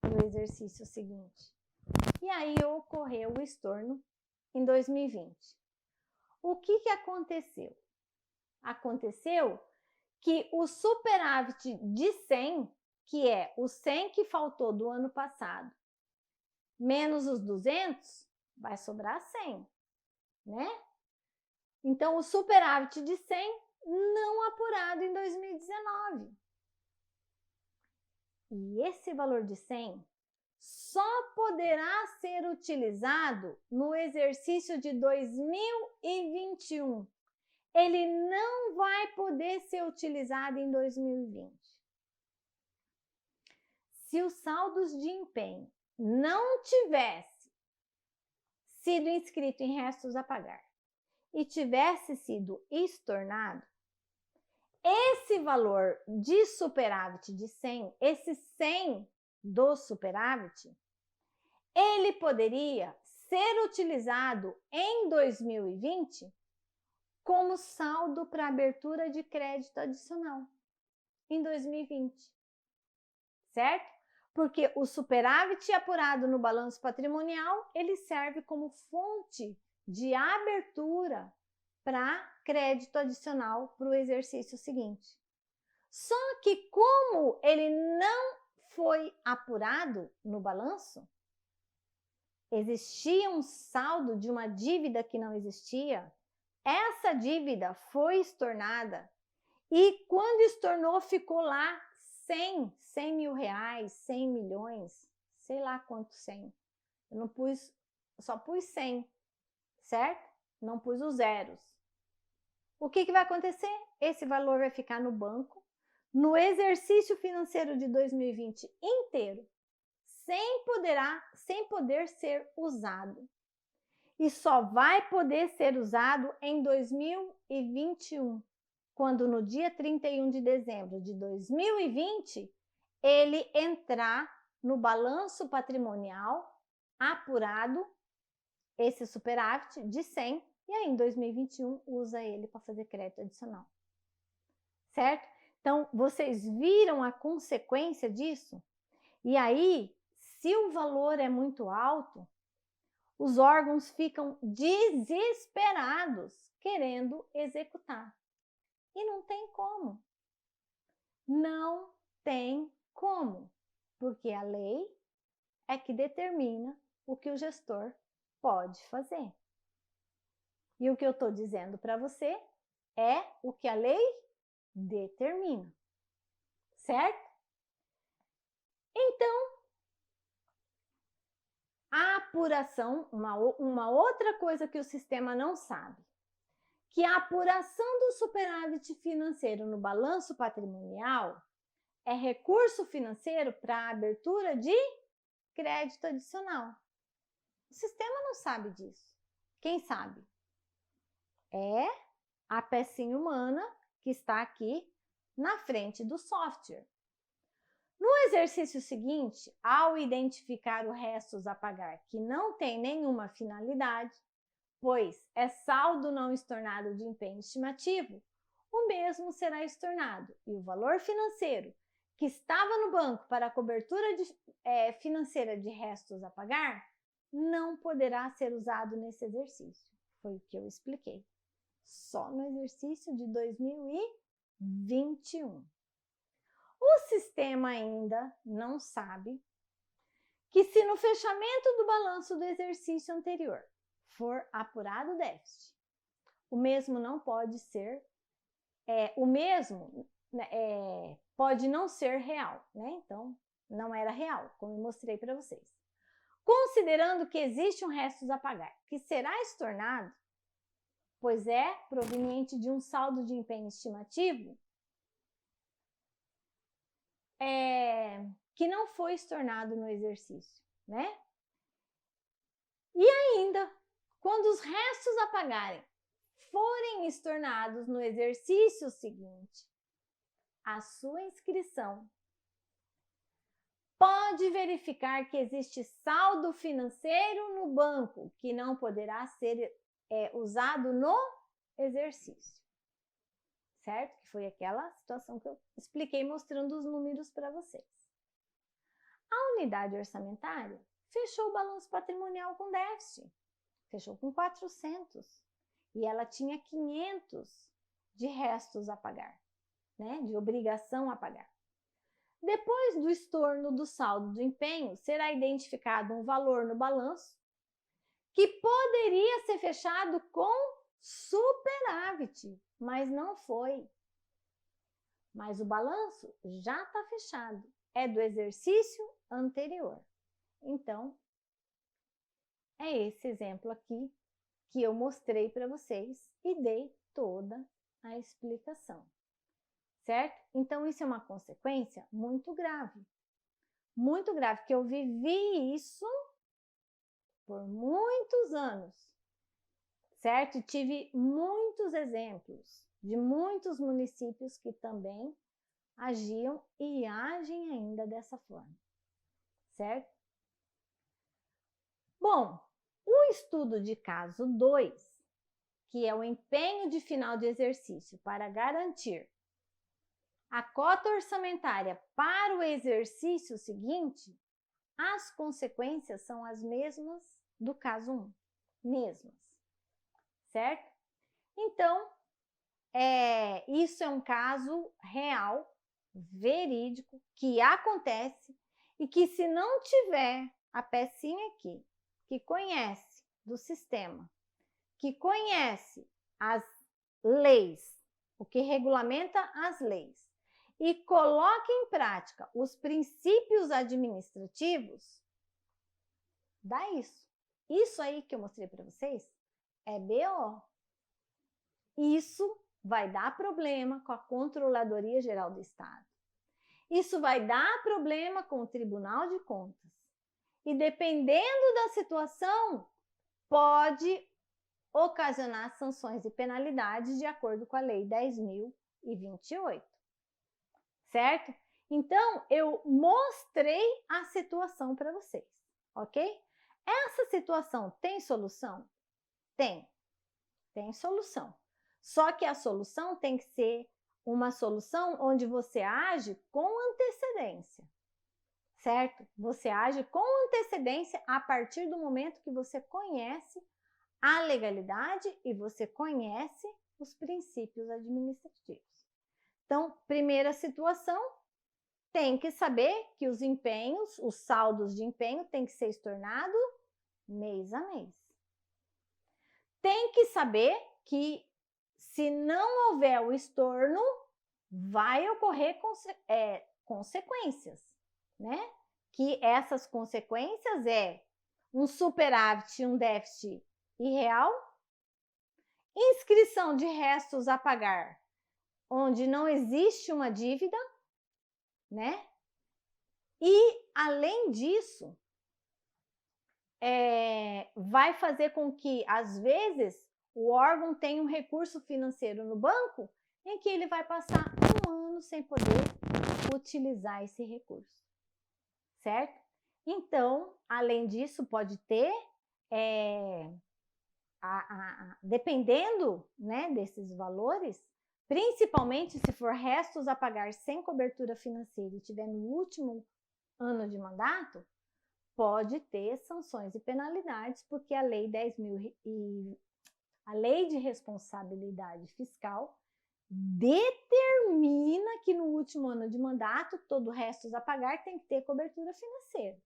Speaker 1: no exercício seguinte. E aí ocorreu o estorno em 2020. O que aconteceu? Aconteceu que o superávit de 100, que é o 100 que faltou do ano passado, menos os 200, vai sobrar 100, né? Então, o superávit de 100 não apurado em 2019. E esse valor de 100 só poderá ser utilizado no exercício de 2021. Ele não vai poder ser utilizado em 2020. Se os saldos de empenho não tivesse sido inscrito em restos a pagar e tivesse sido estornado, esse valor de superávit de 100, esse 100 do superávit, ele poderia ser utilizado em 2020 como saldo para abertura de crédito adicional em 2020, certo? Porque o superávit apurado no balanço patrimonial, ele serve como fonte de abertura para crédito adicional para o exercício seguinte. Só que como ele não foi apurado no balanço, existia um saldo de uma dívida que não existia, essa dívida foi estornada e quando estornou ficou lá 100 mil reais, 100 milhões, sei lá quanto 100. Eu não pus, só pus 100, certo? Não pus os zeros. O que vai acontecer? Esse valor vai ficar no banco, no exercício financeiro de 2020 inteiro, sem poder ser usado. E só vai poder ser usado em 2021, quando no dia 31 de dezembro de 2020, ele entrar no balanço patrimonial apurado, esse superávit de 100, e aí em 2021 usa ele para fazer crédito adicional. Certo? Então, vocês viram a consequência disso? E aí, se o valor é muito alto, os órgãos ficam desesperados querendo executar. E não tem como. Não tem como. Porque a lei é que determina o que o gestor pode fazer. E o que eu estou dizendo para você é o que a lei determina. Certo? Então, a apuração, uma outra coisa que o sistema não sabe, que a apuração do superávit financeiro no balanço patrimonial é recurso financeiro para a abertura de crédito adicional. O sistema não sabe disso. Quem sabe? É a pecinha humana que está aqui na frente do software. No exercício seguinte, ao identificar o restos a pagar que não tem nenhuma finalidade, pois é saldo não estornado de empenho estimativo, o mesmo será estornado e o valor financeiro que estava no banco para a cobertura financeira de restos a pagar não poderá ser usado nesse exercício. Foi o que eu expliquei. Só no exercício de 2021. O sistema ainda não sabe que se no fechamento do balanço do exercício anterior for apurado o déficit, o mesmo não pode ser, pode não ser real, né? Então, não era real, como eu mostrei para vocês. Considerando que existe um restos a pagar, que será estornado, pois é proveniente de um saldo de empenho estimativo, que não foi estornado no exercício, né? E ainda, quando os restos a pagarem forem estornados no exercício seguinte, a sua inscrição pode verificar que existe saldo financeiro no banco que não poderá ser usado no exercício. Certo? Que foi aquela situação que eu expliquei mostrando os números para vocês. A unidade orçamentária fechou o balanço patrimonial com déficit, fechou com 400 e ela tinha 500 de restos a pagar, né? De obrigação a pagar. Depois do estorno do saldo do empenho, será identificado um valor no balanço que poderia ser fechado com superávit, mas não foi. Mas o balanço já está fechado, é do exercício anterior. Então, é esse exemplo aqui que eu mostrei para vocês e dei toda a explicação, certo? Então, isso é uma consequência muito grave, que eu vivi isso por muitos anos, certo? E tive muitos exemplos de muitos municípios que também agiam e agem ainda dessa forma, certo? Bom, o estudo de caso 2, que é o empenho de final de exercício para garantir a cota orçamentária para o exercício seguinte, as consequências são as mesmas do caso 1, mesmas, certo? Então, isso é um caso real, verídico, que acontece e que, se não tiver a pecinha aqui, que conhece do sistema, que conhece as leis, o que regulamenta as leis, e coloca em prática os princípios administrativos, dá isso. Isso aí que eu mostrei para vocês é BO. Isso vai dar problema com a Controladoria Geral do Estado. Isso vai dar problema com o Tribunal de Contas. E dependendo da situação, pode ocasionar sanções e penalidades de acordo com a Lei 10.028. Certo? Então, eu mostrei a situação para vocês, ok? Essa situação tem solução? Tem solução. Só que a solução tem que ser uma solução onde você age com antecedência, certo? Você age com antecedência a partir do momento que você conhece a legalidade e você conhece os princípios administrativos. Então, primeira situação, tem que saber que os empenhos, os saldos de empenho tem que ser estornado mês a mês. Tem que saber que, se não houver o estorno, vai ocorrer consequências, né? Que essas consequências é um superávit, um déficit irreal, inscrição de restos a pagar, onde não existe uma dívida, né? E, além disso, vai fazer com que, às vezes, o órgão tenha um recurso financeiro no banco em que ele vai passar um ano sem poder utilizar esse recurso, certo? Então, além disso, pode ter, dependendo, né, desses valores, principalmente se for restos a pagar sem cobertura financeira e tiver no último ano de mandato, pode ter sanções e penalidades, porque a Lei 10.000 e a Lei de Responsabilidade Fiscal determina que no último ano de mandato, todo restos a pagar tem que ter cobertura financeira.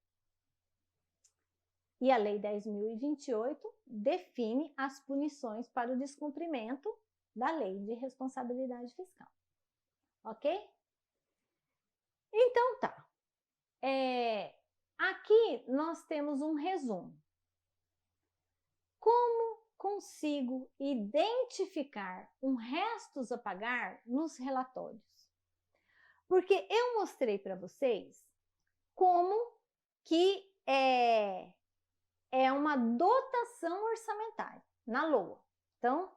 Speaker 1: E a Lei 10.028 define as punições para o descumprimento da Lei de Responsabilidade Fiscal. Ok? Então tá. Aqui nós temos um resumo. Como consigo identificar um restos a pagar nos relatórios? Porque eu mostrei para vocês como que é uma dotação orçamentária na LOA. Então,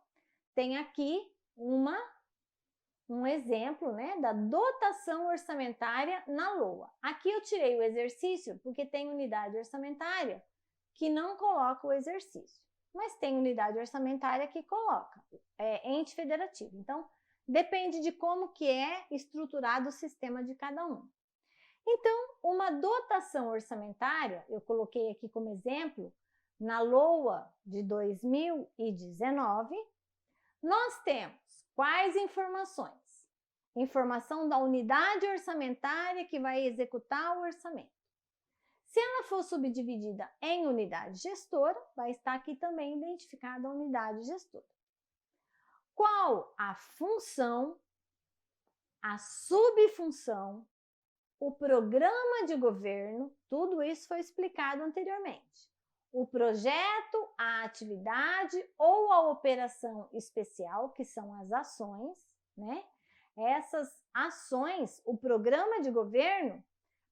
Speaker 1: tem aqui um exemplo, né, da dotação orçamentária na LOA. Aqui eu tirei o exercício porque tem unidade orçamentária que não coloca o exercício, mas tem unidade orçamentária que coloca, ente federativo. Então, depende de como que é estruturado o sistema de cada um. Então, uma dotação orçamentária, eu coloquei aqui como exemplo, na LOA de 2019, nós temos quais informações? Informação da unidade orçamentária que vai executar o orçamento. Se ela for subdividida em unidade gestora, vai estar aqui também identificada a unidade gestora. Qual a função, a subfunção, o programa de governo, tudo isso foi explicado anteriormente. O projeto, a atividade ou a operação especial, que são as ações, né? Essas ações, o programa de governo,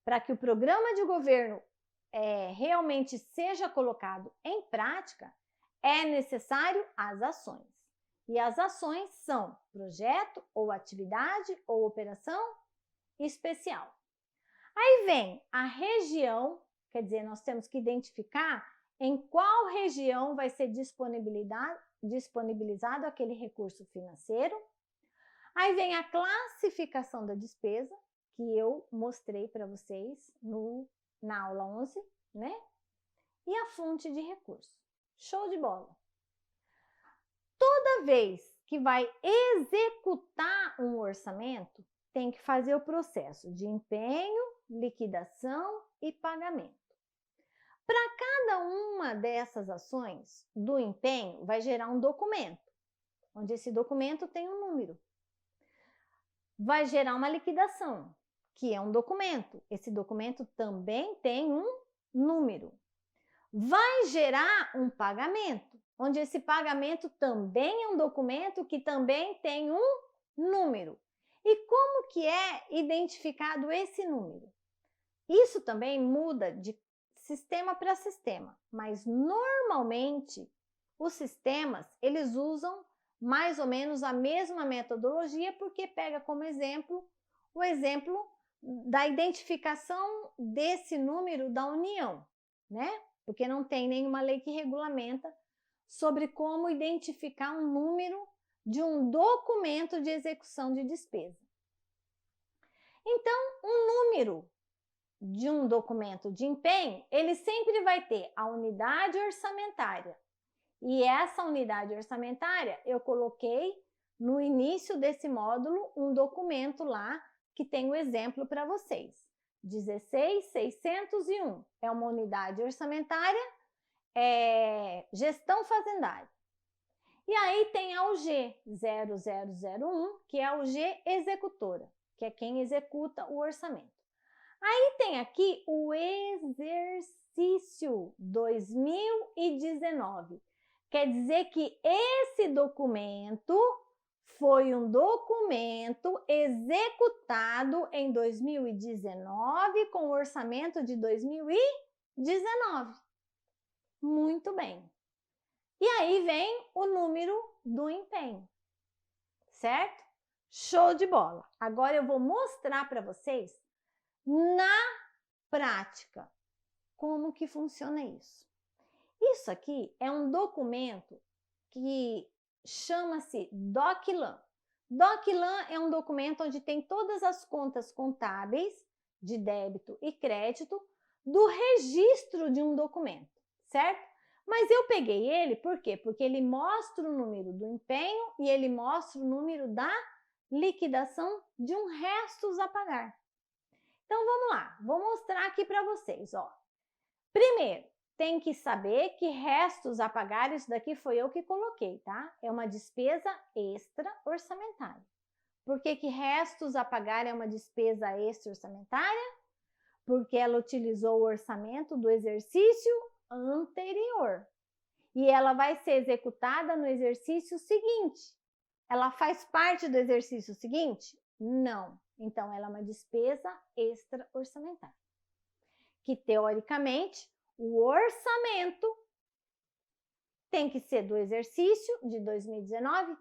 Speaker 1: para que o programa de governo realmente seja colocado em prática, é necessário as ações. E as ações são projeto ou atividade ou operação especial. Aí vem a região, quer dizer, nós temos que identificar em qual região vai ser disponibilizado aquele recurso financeiro. Aí vem a classificação da despesa, que eu mostrei para vocês na aula 11, né? E a fonte de recurso. Show de bola! Toda toda vez que vai executar um orçamento, tem que fazer o processo de empenho, liquidação e pagamento. Para cada uma dessas ações do empenho, vai gerar um documento, onde esse documento tem um número. Vai gerar uma liquidação, que é um documento. Esse documento também tem um número. Vai gerar um pagamento, onde esse pagamento também é um documento que também tem um número. E como que é identificado esse número? Isso também muda de sistema para sistema, mas normalmente os sistemas, eles usam mais ou menos a mesma metodologia, porque pega como exemplo o exemplo da identificação desse número da União, né? Porque não tem nenhuma lei que regulamenta sobre como identificar um número de um documento de execução de despesa. Então, um número de um documento de empenho, ele sempre vai ter a unidade orçamentária. E essa unidade orçamentária, eu coloquei no início desse módulo um documento lá que tem o exemplo para vocês. 16.601 é uma unidade orçamentária, gestão fazendária. E aí tem a UG 0001, que é a UG executora, que é quem executa o orçamento. Aí tem aqui o exercício 2019. Quer dizer que esse documento foi um documento executado em 2019 com o orçamento de 2019. Muito bem. E aí vem o número do empenho, certo? Show de bola! Agora eu vou mostrar para vocês na prática como que funciona isso. Isso aqui é um documento que chama-se DocLan. DocLan é um documento onde tem todas as contas contábeis de débito e crédito do registro de um documento, certo? Mas eu peguei ele, por quê? Porque ele mostra o número do empenho e ele mostra o número da liquidação de um restos a pagar. Então, vamos lá, vou mostrar aqui para vocês, ó. Primeiro, tem que saber que restos a pagar, isso daqui foi eu que coloquei, tá? É uma despesa extra orçamentária. Por que que restos a pagar é uma despesa extra orçamentária? Porque ela utilizou o orçamento do exercício anterior. E ela vai ser executada no exercício seguinte. Ela faz parte do exercício seguinte? Não. Então, ela é uma despesa extra orçamentária. Que, teoricamente, o orçamento tem que ser do exercício de 2019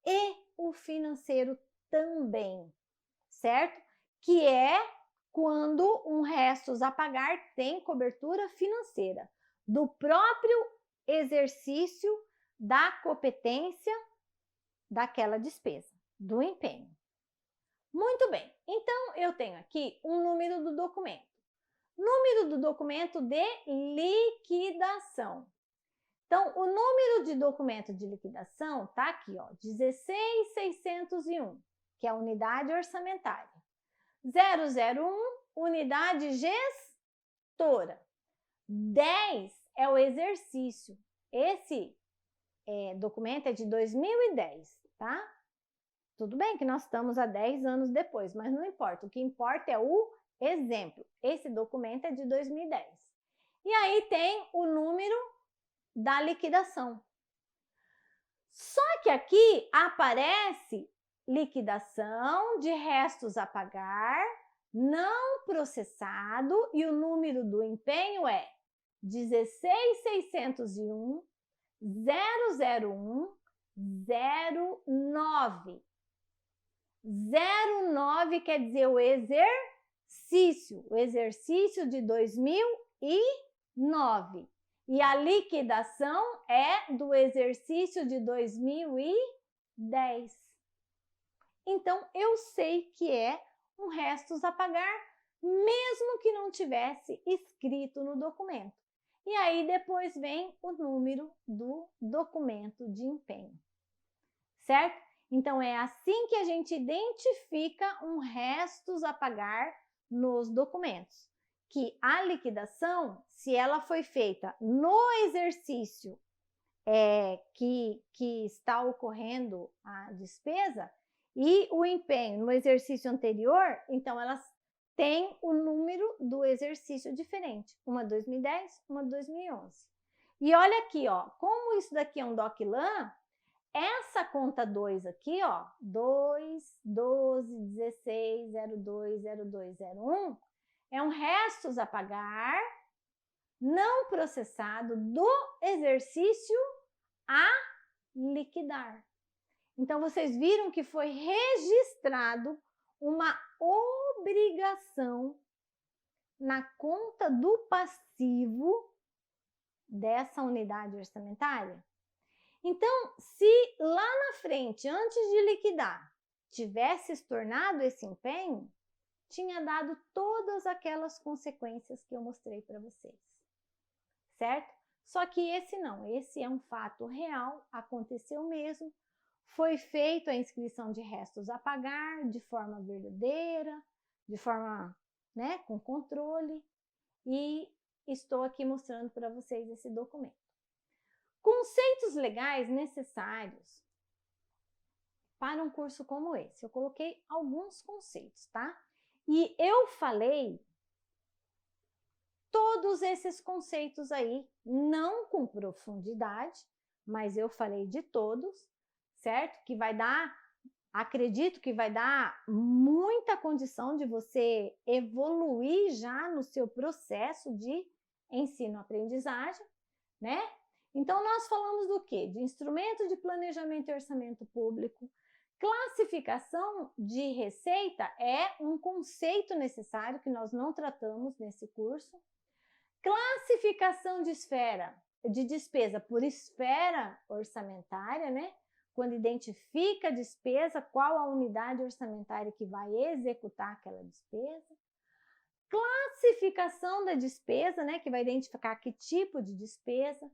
Speaker 1: e o financeiro também, certo? Que é quando um restos a pagar tem cobertura financeira do próprio exercício da competência daquela despesa, do empenho. Muito bem, então eu tenho aqui um número do documento. Número do documento de liquidação. Então, o número de documento de liquidação tá aqui, ó, 16.601, que é a unidade orçamentária. 001, unidade gestora. 10 é o exercício. Esse documento é de 2010, tá? Tudo bem que nós estamos há 10 anos depois, mas não importa. O que importa é o exemplo. Esse documento é de 2010. E aí tem o número da liquidação. Só que aqui aparece liquidação de restos a pagar, não processado, e o número do empenho é 16.601 001 09. 09 quer dizer o exercício de 2009. E a liquidação é do exercício de 2010. Então, eu sei que é um restos a pagar, mesmo que não tivesse escrito no documento. E aí depois vem o número do documento de empenho. certo? Então, é assim que a gente identifica um restos a pagar nos documentos, que a liquidação, se ela foi feita no exercício que está ocorrendo a despesa e o empenho no exercício anterior, então elas têm o número do exercício diferente, uma 2010, uma 2011. E olha aqui, ó, como isso daqui é um DOC-LAN, essa conta 2 aqui, ó, 2, 12, 16, 02, 02, 01, é um restos a pagar não processado do exercício a liquidar. Então, vocês viram que foi registrado uma obrigação na conta do passivo dessa unidade orçamentária. Então, se lá na frente, antes de liquidar, tivesse estornado esse empenho, tinha dado todas aquelas consequências que eu mostrei para vocês, certo? Só que esse não, esse é um fato real, aconteceu mesmo, foi feita a inscrição de restos a pagar de forma verdadeira, de forma, né, com controle, e estou aqui mostrando para vocês esse documento. Conceitos legais necessários para um curso como esse. Eu coloquei alguns conceitos, tá? E eu falei todos esses conceitos aí, não com profundidade, mas eu falei de todos, certo? Que vai dar, acredito que vai dar muita condição de você evoluir já no seu processo de ensino-aprendizagem, né? Então, nós falamos do quê? De instrumento de planejamento e orçamento público. Classificação de receita é um conceito necessário que nós não tratamos nesse curso. Classificação de despesa por esfera orçamentária, né? Quando identifica a despesa, qual a unidade orçamentária que vai executar aquela despesa. Classificação da despesa, né? Que vai identificar que tipo de despesa.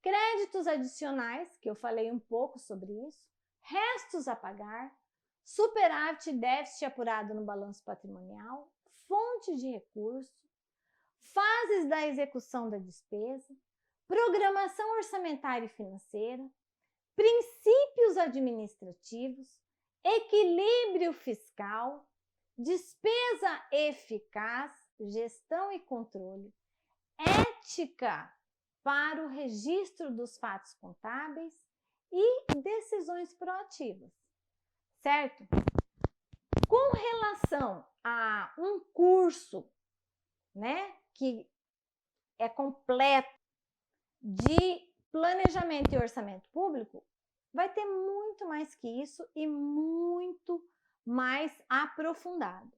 Speaker 1: Créditos adicionais, que eu falei um pouco sobre isso, restos a pagar, superávit e déficit apurado no balanço patrimonial, fonte de recurso, fases da execução da despesa, programação orçamentária e financeira, princípios administrativos, equilíbrio fiscal, despesa eficaz, gestão e controle, ética para o registro dos fatos contábeis e decisões proativas, certo? Com relação a um curso, né, que é completo de planejamento e orçamento público, vai ter muito mais que isso e muito mais aprofundado.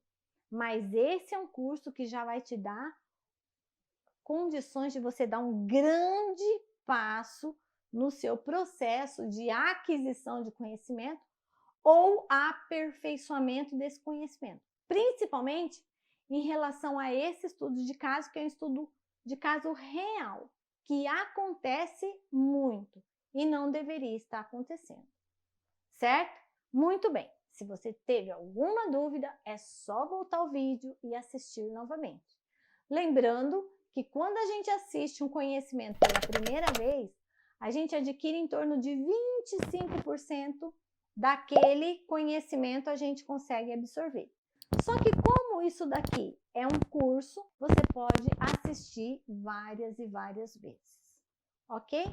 Speaker 1: Mas esse é um curso que já vai te dar condições de você dar um grande passo no seu processo de aquisição de conhecimento ou aperfeiçoamento desse conhecimento, principalmente em relação a esse estudo de caso, que é um estudo de caso real, que acontece muito e não deveria estar acontecendo, certo? Muito bem, se você teve alguma dúvida, é só voltar o vídeo e assistir novamente. Lembrando que quando a gente assiste um conhecimento pela primeira vez, a gente adquire em torno de 25% daquele conhecimento a gente consegue absorver. Só que como isso daqui é um curso, você pode assistir várias e várias vezes, ok?